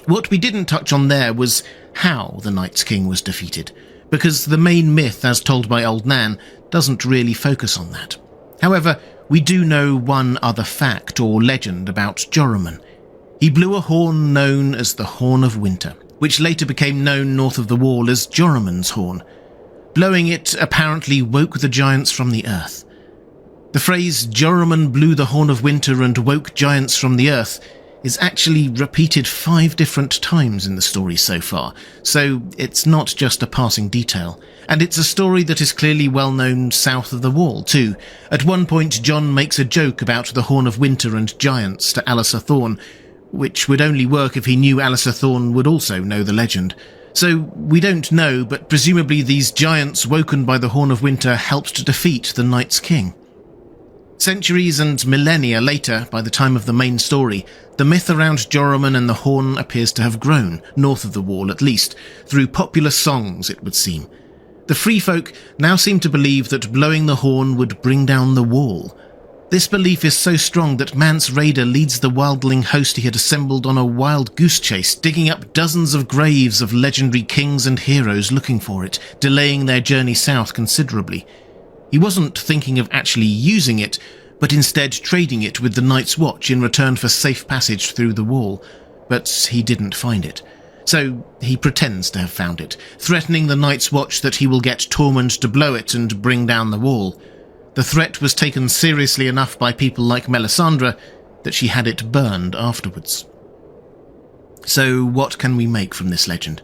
A: What we didn't touch on there was how the Night's King was defeated. because the main myth, as told by Old Nan, doesn't really focus on that. However, we do know one other fact or legend about Joramun. He blew a horn known as the Horn of Winter, which later became known north of the Wall as Joramun's Horn. Blowing it apparently woke the giants from the earth. The phrase Joramun blew the Horn of Winter and woke giants from the earth is actually repeated 5 different times in the story so far, so it's not just a passing detail. And it's a story that is clearly well known south of the Wall too. At one point Jon makes a joke about the Horn of Winter and giants to Alliser Thorne, which would only work if he knew Alliser Thorne would also know the legend. So we don't know, but presumably these giants woken by the Horn of Winter helped to defeat the Night's King. Centuries and millennia later, by the time of the main story, the myth around Joramun and the Horn appears to have grown, north of the Wall at least, through popular songs it would seem. The Free Folk now seem to believe that blowing the horn would bring down the Wall. This belief is so strong that Mance Rayder leads the wildling host he had assembled on a wild goose chase, digging up dozens of graves of legendary kings and heroes looking for it, delaying their journey south considerably. He wasn't thinking of actually using it, but instead trading it with the Night's Watch in return for safe passage through the Wall. But he didn't find it. So he pretends to have found it, threatening the Night's Watch that he will get Tormund to blow it and bring down the Wall. The threat was taken seriously enough by people like Melisandre that she had it burned afterwards. So what can we make from this legend?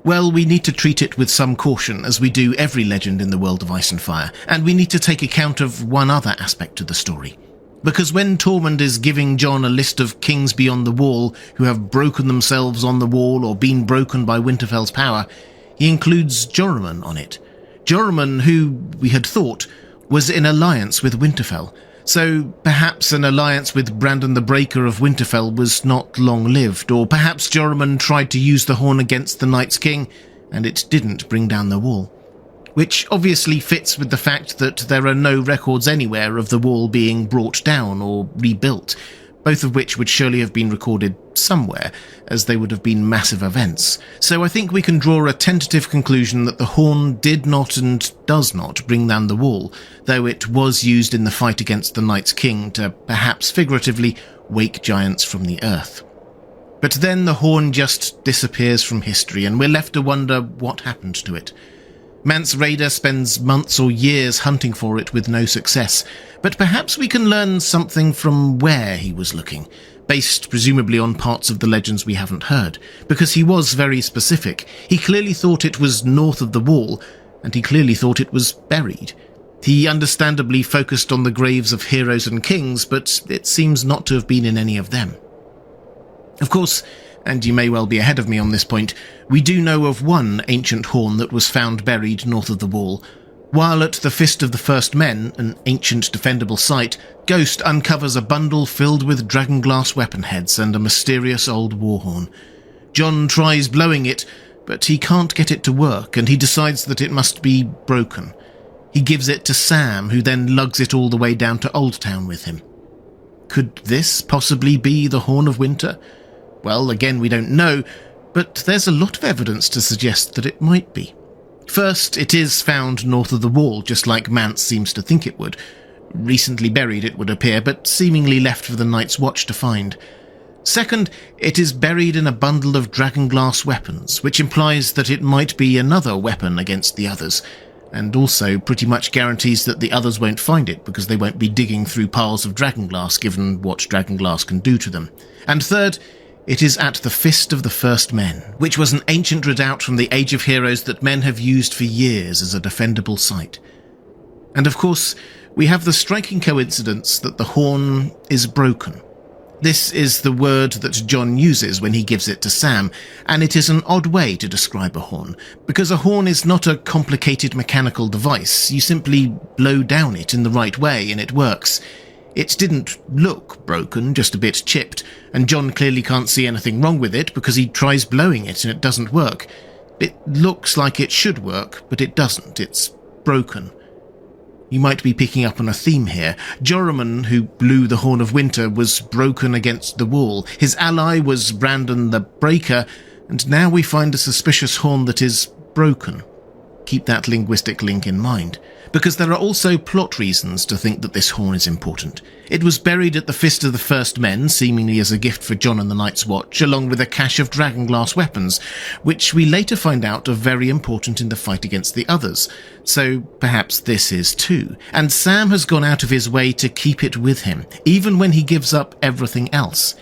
A: Well, we need to treat it with some caution, as we do every legend in the world of Ice and Fire, and we need to take account of one other aspect of the story. Because when Tormund is giving Jon a list of kings beyond the Wall who have broken themselves on the Wall or been broken by Winterfell's power, he includes Joramun on it. Joramun, who, we had thought, was in alliance with Winterfell, so perhaps an alliance with Brandon the Breaker of Winterfell was not long-lived, or perhaps Joramun tried to use the horn against the Night's King, and it didn't bring down the Wall. Which obviously fits with the fact that there are no records anywhere of the Wall being brought down or rebuilt, both of which would surely have been recorded somewhere, as they would have been massive events. So I think we can draw a tentative conclusion that the horn did not and does not bring down the Wall, though it was used in the fight against the Night's King to, perhaps figuratively, wake giants from the earth. But then the horn just disappears from history, and we're left to wonder what happened to it. Mance Rayder spends months or years hunting for it with no success, but perhaps we can learn something from where he was looking, based presumably on parts of the legends we haven't heard, because he was very specific. He clearly thought it was north of the Wall, and he clearly thought it was buried. He understandably focused on the graves of heroes and kings, but it seems not to have been in any of them. Of course, and you may well be ahead of me on this point, we do know of one ancient horn that was found buried north of the Wall. While at the Fist of the First Men, an ancient defendable site, Ghost uncovers a bundle filled with dragonglass weapon heads and a mysterious old war horn. Jon tries blowing it, but he can't get it to work, and he decides that it must be broken. He gives it to Sam, who then lugs it all the way down to Old Town with him. Could this possibly be the Horn of Winter? Well, again, we don't know, but there's a lot of evidence to suggest that it might be. First, it is found north of the Wall, just like Mance seems to think it would. Recently buried, it would appear, but seemingly left for the Night's Watch to find. Second, it is buried in a bundle of dragonglass weapons, which implies that it might be another weapon against the others, and also pretty much guarantees that the others won't find it because they won't be digging through piles of dragonglass given what dragonglass can do to them. And third, it is at the Fist of the First Men, which was an ancient redoubt from the Age of Heroes that men have used for years as a defendable site. And of course, we have the striking coincidence that the horn is broken. This is the word that Jon uses when he gives it to Sam, and it is an odd way to describe a horn, because a horn is not a complicated mechanical device. You simply blow down it in the right way and it works. It didn't look broken, just a bit chipped, and Jon clearly can't see anything wrong with it because he tries blowing it and it doesn't work. It looks like it should work, but it doesn't. It's broken. You might be picking up on a theme here. Joramun, who blew the Horn of Winter, was broken against the Wall. His ally was Brandon the Breaker, and now we find a suspicious horn that is broken. keep that linguistic link in mind, because there are also plot reasons to think that this horn is important. It was buried at the Fist of the First Men, seemingly as a gift for Jon and the Night's Watch, along with a cache of dragonglass weapons, which we later find out are very important in the fight against the Others. So perhaps this is too. And Sam has gone out of his way to keep it with him, even when he gives up everything else.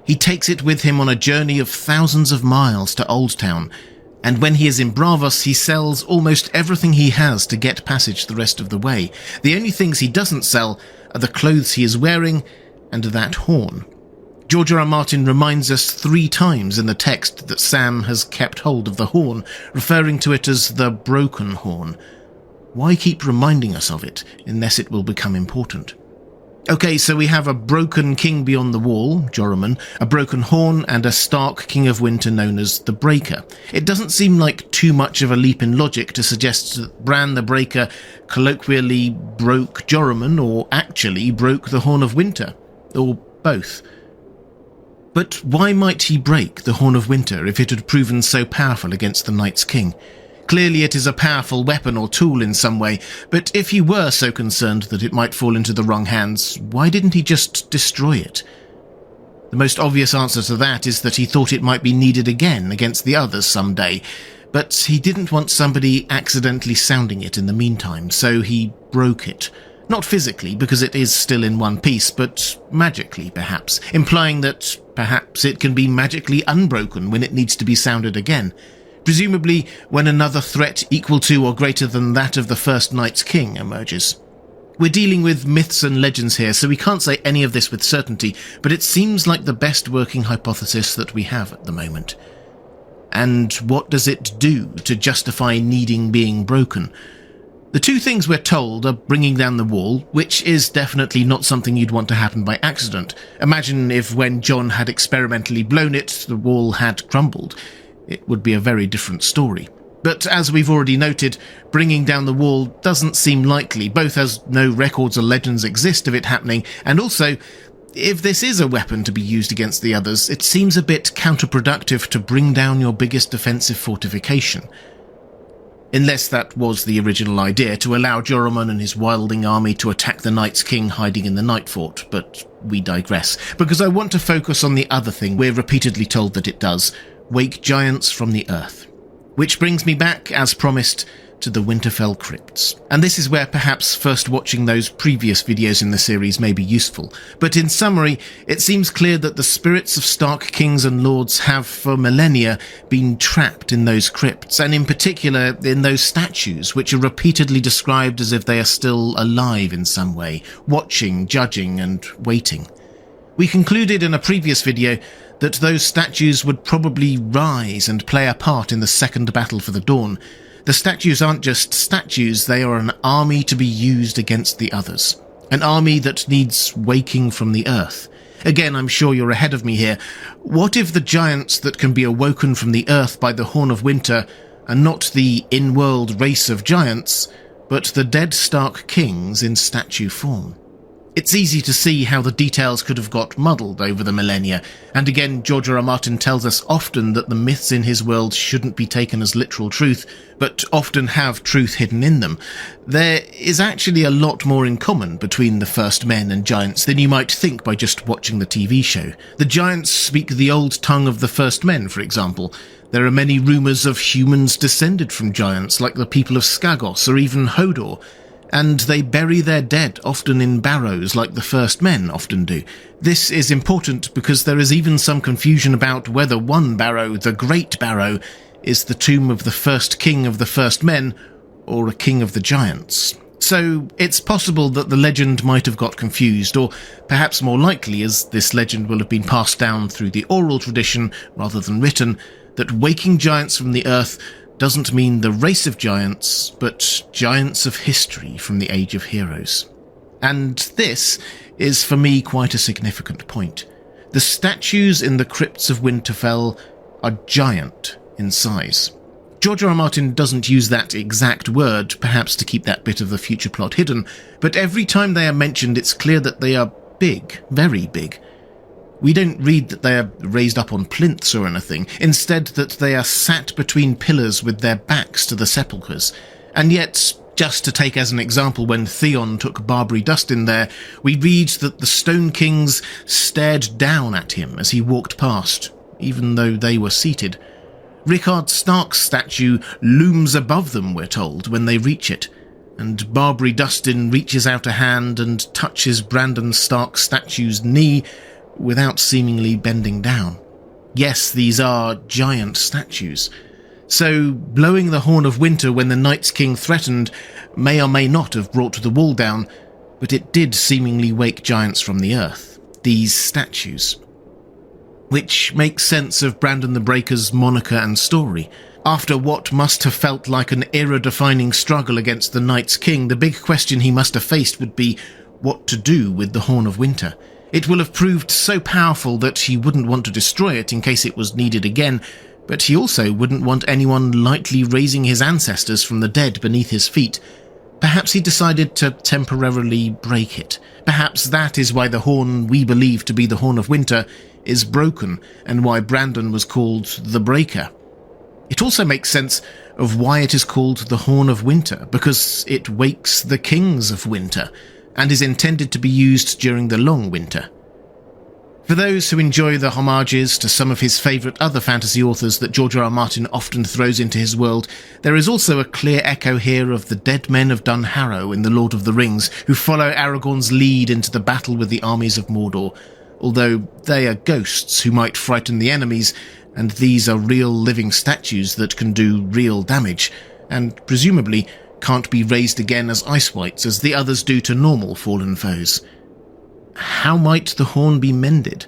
A: He takes it with him on a journey of thousands of miles to Old Town, and when he is in Bravos, he sells almost everything he has to get passage the rest of the way. The only things he doesn't sell are the clothes he is wearing and that horn. George R. R. Martin reminds us 3 times in the text that Sam has kept hold of the horn, referring to it as the broken horn. Why keep reminding us of it, unless it will become important? Okay, so we have a broken king beyond the wall, Joramun, a broken horn, and a Stark king of winter known as the Breaker. It doesn't seem like too much of a leap in logic to suggest that Bran the Breaker colloquially broke Joramun, or actually broke the Horn of Winter, or both. But why might he break the Horn of Winter if it had proven so powerful against the Night's King? Clearly it is a powerful weapon or tool in some way, but if he were so concerned that it might fall into the wrong hands, why didn't he just destroy it? The most obvious answer to that is that he thought it might be needed again against the Others someday, but he didn't want somebody accidentally sounding it in the meantime, so he broke it. Not physically, because it is still in one piece, but magically, perhaps, implying that perhaps it can be magically unbroken when it needs to be sounded again. Presumably when another threat equal to or greater than that of the first Night's King emerges. We're dealing with myths and legends here, so we can't say any of this with certainty, but it seems like the best working hypothesis that we have at the moment. And what does it do to justify needing being broken? The 2 things we're told are bringing down the wall, which is definitely not something you'd want to happen by accident. Imagine if when Jon had experimentally blown it, the wall had crumbled. It would be a very different story. But as we've already noted, bringing down the wall doesn't seem likely, both as no records or legends exist of it happening, and also, if this is a weapon to be used against the Others, it seems a bit counterproductive to bring down your biggest defensive fortification. Unless that was the original idea, to allow Joramun and his wildling army to attack the Night's King hiding in the Night Fort, but we digress, because I want to focus on the other thing we're repeatedly told that it does: wake giants from the earth. Which brings me back, as promised, to the Winterfell crypts. And this is where perhaps first watching those previous videos in the series may be useful. But in summary, it seems clear that the spirits of Stark kings and lords have for millennia been trapped in those crypts, and in particular in those statues, which are repeatedly described as if they are still alive in some way, watching, judging, and waiting. We concluded in a previous video that those statues would probably rise and play a part in the second battle for the Dawn. The statues aren't just statues, they are an army to be used against the Others. An army that needs waking from the earth. Again, I'm sure you're ahead of me here. What if the giants that can be awoken from the earth by the Horn of Winter are not the in-world race of giants, but the dead Stark kings in statue form? It's easy to see how the details could have got muddled over the millennia, and again George R. R. Martin tells us often that the myths in his world shouldn't be taken as literal truth, but often have truth hidden in them. There is actually a lot more in common between the First Men and giants than you might think by just watching the TV show. The giants speak the old tongue of the First Men, for example. There are many rumours of humans descended from giants, like the people of Skagos or even Hodor, and they bury their dead, often in barrows like the First Men often do. This is important because there is even some confusion about whether one barrow, the Great Barrow, is the tomb of the first king of the First Men, or a king of the giants. So it's possible that the legend might have got confused, or perhaps more likely, as this legend will have been passed down through the oral tradition rather than written, that waking giants from the earth doesn't mean the race of giants, but giants of history from the Age of Heroes. And this is for me quite a significant point. The statues in the crypts of Winterfell are giant in size. George R. R. Martin doesn't use that exact word, perhaps to keep that bit of the future plot hidden, but every time they are mentioned it's clear that they are big, very big. We don't read that they are raised up on plinths or anything, instead that they are sat between pillars with their backs to the sepulchres. And yet, just to take as an example, when Theon took Barbary Dustin there, we read that the Stone Kings stared down at him as he walked past, even though they were seated. Rickard Stark's statue looms above them, we're told, when they reach it, and Barbary Dustin reaches out a hand and touches Brandon Stark's statue's knee without seemingly bending down. Yes, these are giant statues. So, blowing the horn of winter when the Night's King threatened may or may not have brought the wall down, but it did seemingly wake giants from the earth, these statues. Which makes sense of Brandon the Breaker's moniker and story. After what must have felt like an era-defining struggle against the Night's King, the big question he must have faced would be what to do with the Horn of Winter. It will have proved so powerful that he wouldn't want to destroy it in case it was needed again, but he also wouldn't want anyone lightly raising his ancestors from the dead beneath his feet. Perhaps he decided to temporarily break it. Perhaps that is why the horn we believe to be the Horn of Winter is broken, and why Brandon was called the Breaker. It also makes sense of why it is called the Horn of Winter, because it wakes the kings of winter, and is intended to be used during the long winter. For those who enjoy the homages to some of his favourite other fantasy authors that George R. R. Martin often throws into his world, there is also a clear echo here of the dead men of Dunharrow in The Lord of the Rings, who follow Aragorn's lead into the battle with the armies of Mordor, although they are ghosts who might frighten the enemies, and these are real living statues that can do real damage, and presumably can't be raised again as ice wights as the others do to normal fallen foes. How might the horn be mended?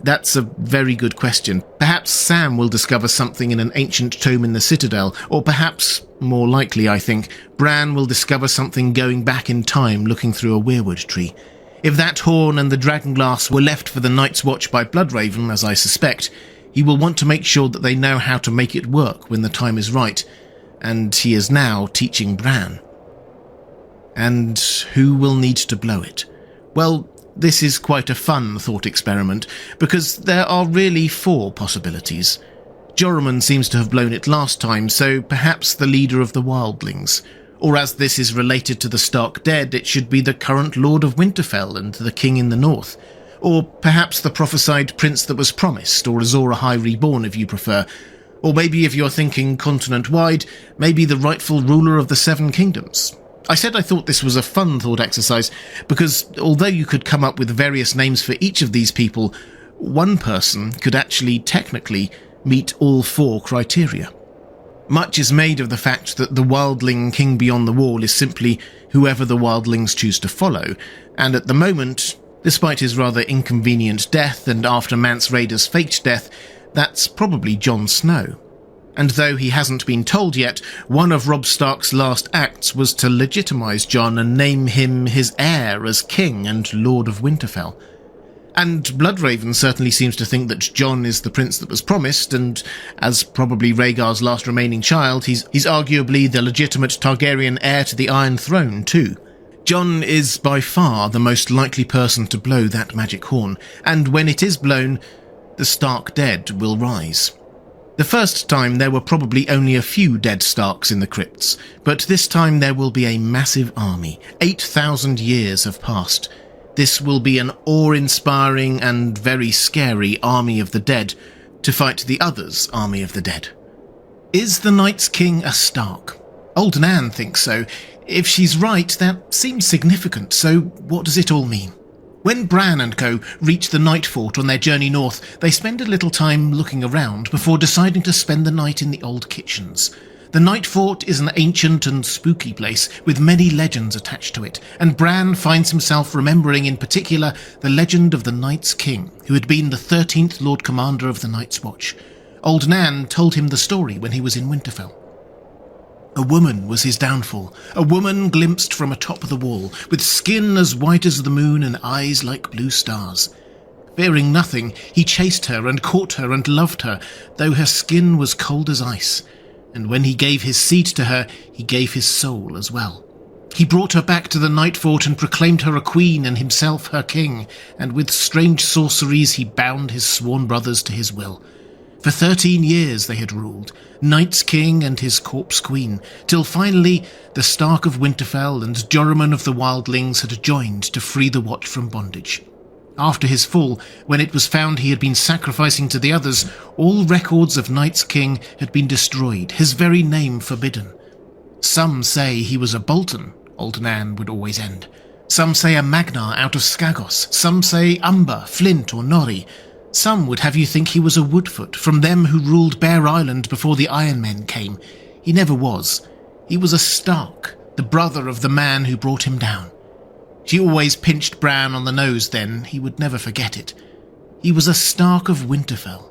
A: That's a very good question. Perhaps Sam will discover something in an ancient tome in the Citadel, or perhaps, more likely I think, Bran will discover something going back in time looking through a weirwood tree. If that horn and the dragonglass were left for the Night's Watch by Bloodraven, as I suspect, he will want to make sure that they know how to make it work when the time is right, and he is now teaching Bran. And who will need to blow it? Well, this is quite a fun thought experiment, because there are really 4 possibilities. Joramun seems to have blown it last time, so perhaps the leader of the wildlings. Or as this is related to the Stark dead, it should be the current Lord of Winterfell and the King in the North. Or perhaps the prophesied prince that was promised, or Azor Ahai Reborn if you prefer. Or maybe if you're thinking continent-wide, maybe the rightful ruler of the 7 kingdoms. I said I thought this was a fun thought exercise, because although you could come up with various names for each of these people, one person could actually technically meet all 4 criteria. Much is made of the fact that the wildling king beyond the wall is simply whoever the wildlings choose to follow, and at the moment, despite his rather inconvenient death and after Mance Rayder's faked death, that's probably Jon Snow. And though he hasn't been told yet, one of Robb Stark's last acts was to legitimise Jon and name him his heir as king and Lord of Winterfell. And Bloodraven certainly seems to think that Jon is the prince that was promised, and as probably Rhaegar's last remaining child, he's arguably the legitimate Targaryen heir to the Iron Throne too. Jon is by far the most likely person to blow that magic horn, and when it is blown, the Stark dead will rise. The first time there were probably only a few dead Starks in the crypts, but this time there will be a massive army. 8,000 years have passed. This will be an awe-inspiring and very scary army of the dead to fight the others' army of the dead. Is the Night's King a Stark? Old Nan thinks so. If she's right, that seems significant, so what does it all mean? When Bran and co. reach the Night Fort on their journey north, they spend a little time looking around before deciding to spend the night in the old kitchens. The Night Fort is an ancient and spooky place with many legends attached to it, and Bran finds himself remembering in particular the legend of the Night's King, who had been the 13th Lord Commander of the Night's Watch. Old Nan told him the story when he was in Winterfell. A woman was his downfall, a woman glimpsed from atop the wall, with skin as white as the moon and eyes like blue stars. Fearing nothing, he chased her and caught her and loved her, though her skin was cold as ice. And when he gave his seed to her, he gave his soul as well. He brought her back to the Night Fort and proclaimed her a queen and himself her king, and with strange sorceries he bound his sworn brothers to his will. For 13 years they had ruled, Night's king and his corpse queen, till finally the Stark of Winterfell and Joramun of the Wildlings had joined to free the Watch from bondage. After his fall, when it was found he had been sacrificing to the others, all records of Night's king had been destroyed, his very name forbidden. Some say he was a Bolton, Old Nan would always end. Some say a Magnar out of Skagos. Some say Umber, Flint or Norrie. Some would have you think he was a Woodfoot, from them who ruled Bear Island before the Iron Men came. He never was. He was a Stark, the brother of the man who brought him down. She always pinched Bran on the nose then, he would never forget it. He was a Stark of Winterfell.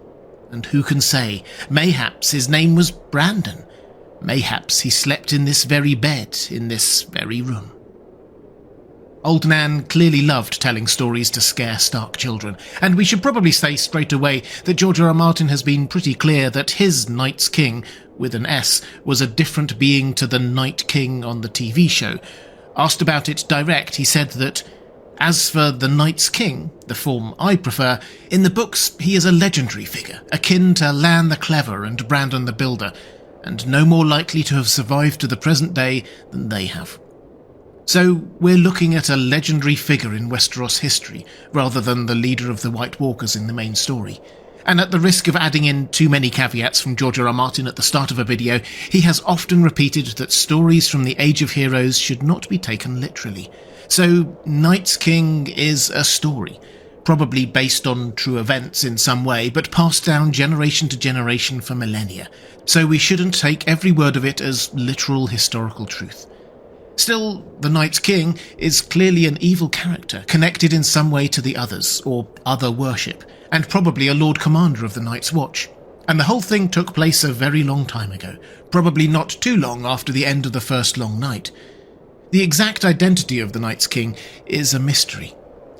A: And who can say, mayhaps his name was Brandon. Mayhaps he slept in this very bed, in this very room. Old Nan clearly loved telling stories to scare Stark children, and we should probably say straight away that George R. R. Martin has been pretty clear that his Night's King, with an S, was a different being to the Night King on the TV show. Asked about it direct, he said that, as for the Night's King, the form I prefer, in the books he is a legendary figure, akin to Lan the Clever and Brandon the Builder, and no more likely to have survived to the present day than they have. So we're looking at a legendary figure in Westeros history, rather than the leader of the White Walkers in the main story. And at the risk of adding in too many caveats from George R. R. Martin at the start of a video, he has often repeated that stories from the Age of Heroes should not be taken literally. So Night's King is a story, probably based on true events in some way, but passed down generation to generation for millennia, so we shouldn't take every word of it as literal historical truth. Still, the Night's King is clearly an evil character, connected in some way to the Others, or other worship, and probably a Lord Commander of the Night's Watch. And the whole thing took place a very long time ago, probably not too long after the end of the First Long Night. The exact identity of the Night's King is a mystery.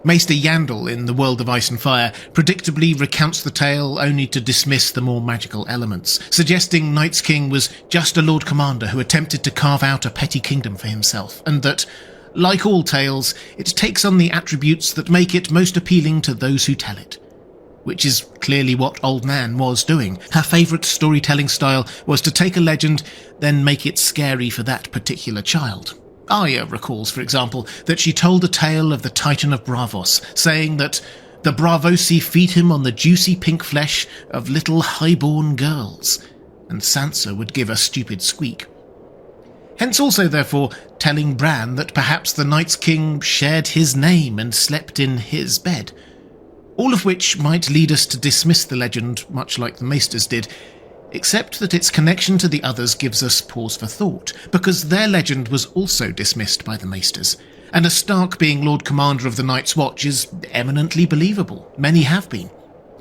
A: Maester Yandel in The World of Ice and Fire predictably recounts the tale only to dismiss the more magical elements, suggesting Night's King was just a Lord Commander who attempted to carve out a petty kingdom for himself, and that, like all tales, it takes on the attributes that make it most appealing to those who tell it. Which is clearly what Old Nan was doing. Her favourite storytelling style was to take a legend, then make it scary for that particular child. Arya recalls, for example, that she told a tale of the Titan of Braavos, saying that the Braavosi feed him on the juicy pink flesh of little highborn girls, and Sansa would give a stupid squeak. Hence also, therefore, telling Bran that perhaps the Night's King shared his name and slept in his bed. All of which might lead us to dismiss the legend, much like the Maesters did, except that its connection to the Others gives us pause for thought, because their legend was also dismissed by the Maesters, and a Stark being Lord Commander of the Night's Watch is eminently believable. Many have been.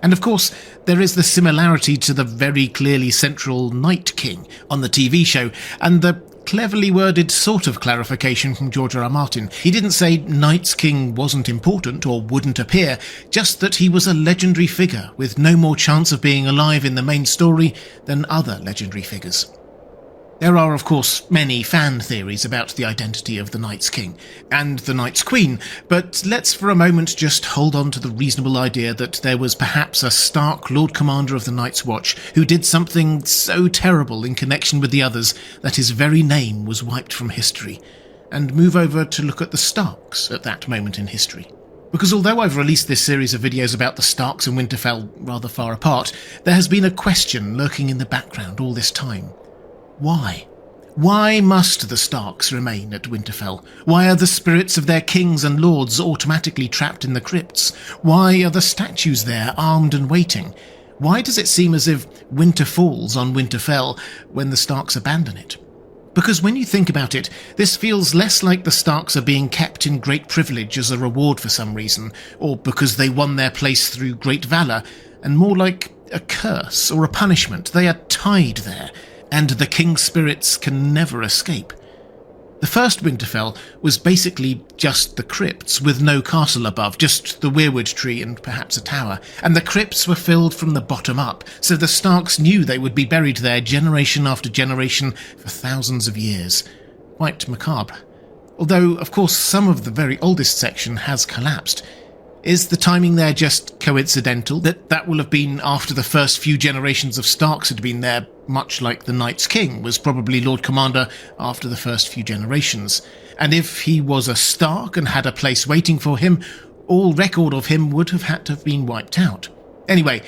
A: And of course, there is the similarity to the very clearly central Night King on the TV show, and the cleverly worded sort of clarification from George R. R. Martin. He didn't say Night's King wasn't important or wouldn't appear, just that he was a legendary figure with no more chance of being alive in the main story than other legendary figures. There are, of course, many fan theories about the identity of the Night's King and the Night's Queen, but let's for a moment just hold on to the reasonable idea that there was perhaps a Stark Lord Commander of the Night's Watch who did something so terrible in connection with the Others that his very name was wiped from history, and move over to look at the Starks at that moment in history. Because although I've released this series of videos about the Starks and Winterfell rather far apart, there has been a question lurking in the background all this time. Why? Why must the Starks remain at Winterfell? Why are the spirits of their kings and lords automatically trapped in the crypts? Why are the statues there, armed and waiting? Why does it seem as if winter falls on Winterfell when the Starks abandon it? Because when you think about it, this feels less like the Starks are being kept in great privilege as a reward for some reason, or because they won their place through great valour, and more like a curse or a punishment. They are tied there, and the king's spirits can never escape. The first Winterfell was basically just the crypts, with no castle above, just the weirwood tree and perhaps a tower, and the crypts were filled from the bottom up, so the Starks knew they would be buried there generation after generation for thousands of years. Quite macabre. although of course some of the very oldest section has collapsed. Is the timing there just coincidental, that will have been after the first few generations of Starks had been there, much like the Night's King was probably Lord Commander after the first few generations? And if he was a Stark and had a place waiting for him, all record of him would have had to have been wiped out. Anyway,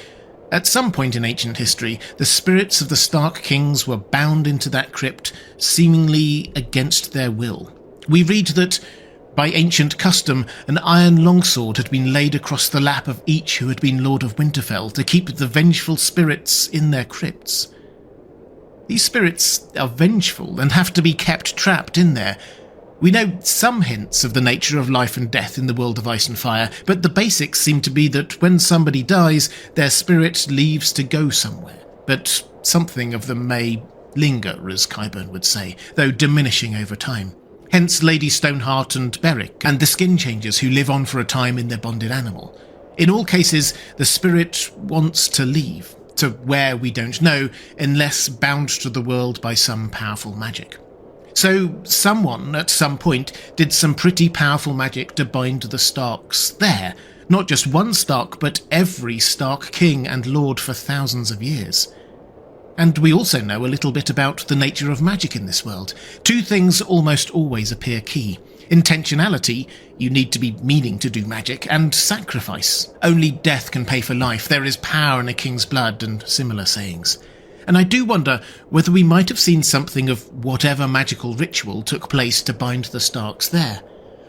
A: at some point in ancient history, the spirits of the Stark kings were bound into that crypt, seemingly against their will. We read that, by ancient custom, an iron longsword had been laid across the lap of each who had been Lord of Winterfell to keep the vengeful spirits in their crypts. These spirits are vengeful and have to be kept trapped in there. We know some hints of the nature of life and death in the world of Ice and Fire, but the basics seem to be that when somebody dies, their spirit leaves to go somewhere. But something of them may linger, as Qyburn would say, though diminishing over time. Hence Lady Stoneheart and Beric, and the skin changers who live on for a time in their bonded animal. In all cases, the spirit wants to leave, to where we don't know, unless bound to the world by some powerful magic. So someone, at some point, did some pretty powerful magic to bind the Starks there. Not just one Stark, but every Stark king and lord for thousands of years. And we also know a little bit about the nature of magic in this world. Two things almost always appear key. Intentionality, you need to be meaning to do magic, and sacrifice. Only death can pay for life, there is power in a king's blood, and similar sayings. And I do wonder whether we might have seen something of whatever magical ritual took place to bind the Starks there.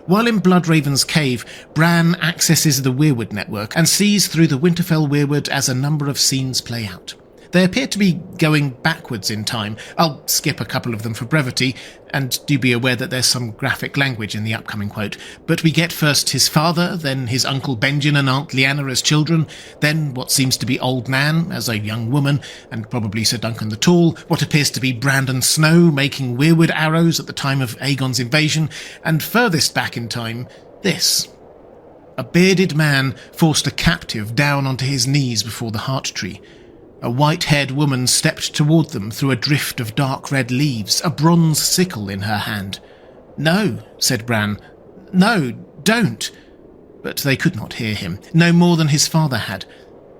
A: While in Bloodraven's cave, Bran accesses the Weirwood network and sees through the Winterfell Weirwood as a number of scenes play out. They appear to be going backwards in time. I'll skip a couple of them for brevity, and do be aware that there's some graphic language in the upcoming quote. But we get first his father, then his Uncle Benjen and Aunt Lyanna as children, then what seems to be Old Nan as a young woman, and probably Sir Duncan the Tall, what appears to be Brandon Snow making weirwood arrows at the time of Aegon's invasion, and furthest back in time, this. A bearded man forced a captive down onto his knees before the heart tree. A white-haired woman stepped toward them through a drift of dark red leaves, a bronze sickle in her hand. "No," said Bran. "No, don't." But they could not hear him, no more than his father had.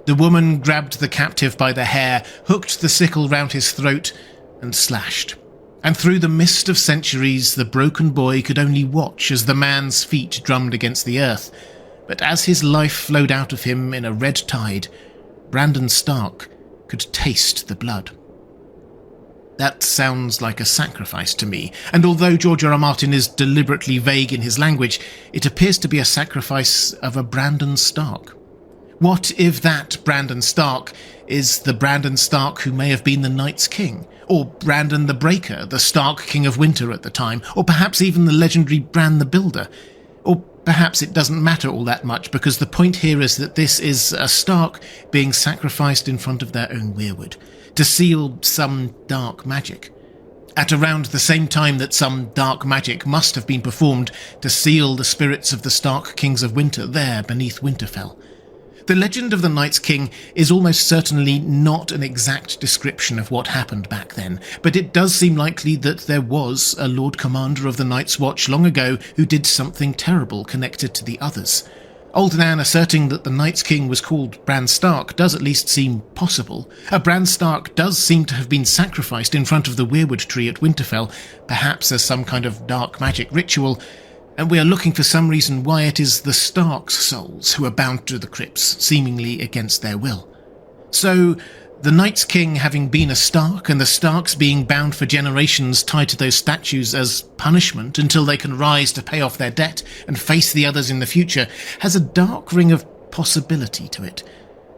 A: The woman grabbed the captive by the hair, hooked the sickle round his throat, and slashed. And through the mist of centuries, the broken boy could only watch as the man's feet drummed against the earth. But as his life flowed out of him in a red tide, Brandon Stark could taste the blood. That sounds like a sacrifice to me, and although George R. R. Martin is deliberately vague in his language, it appears to be a sacrifice of a Brandon Stark. What if that Brandon Stark is the Brandon Stark who may have been the Night's King, or Brandon the Breaker, the Stark King of Winter at the time, or perhaps even the legendary Bran the Builder? Or perhaps it doesn't matter all that much, because the point here is that this is a Stark being sacrificed in front of their own weirwood, to seal some dark magic. At around the same time that some dark magic must have been performed to seal the spirits of the Stark Kings of Winter there beneath Winterfell. The legend of the Night's King is almost certainly not an exact description of what happened back then, but it does seem likely that there was a Lord Commander of the Night's Watch long ago who did something terrible connected to the others. Old Nan asserting that the Night's King was called Bran Stark does at least seem possible. A Bran Stark does seem to have been sacrificed in front of the Weirwood tree at Winterfell, perhaps as some kind of dark magic ritual, and we are looking for some reason why it is the Stark's souls who are bound to the crypts, seemingly against their will. So, the Night's King having been a Stark, and the Starks being bound for generations tied to those statues as punishment until they can rise to pay off their debt and face the others in the future, has a dark ring of possibility to it.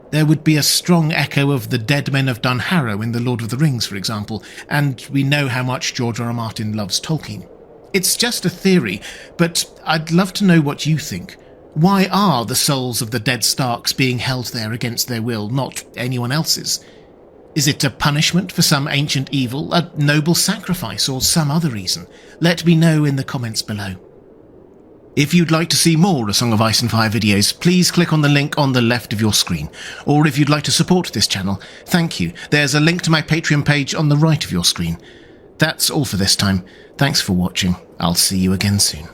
A: There would be a strong echo of the dead men of Dunharrow in The Lord of the Rings, for example, and we know how much George R. R. Martin loves Tolkien. It's just a theory, but I'd love to know what you think. Why are the souls of the dead Starks being held there against their will, not anyone else's? Is it a punishment for some ancient evil, a noble sacrifice, or some other reason? Let me know in the comments below. If you'd like to see more A Song of Ice and Fire videos, please click on the link on the left of your screen. Or if you'd like to support this channel, thank you. There's a link to my Patreon page on the right of your screen. That's all for this time. Thanks for watching. I'll see you again soon.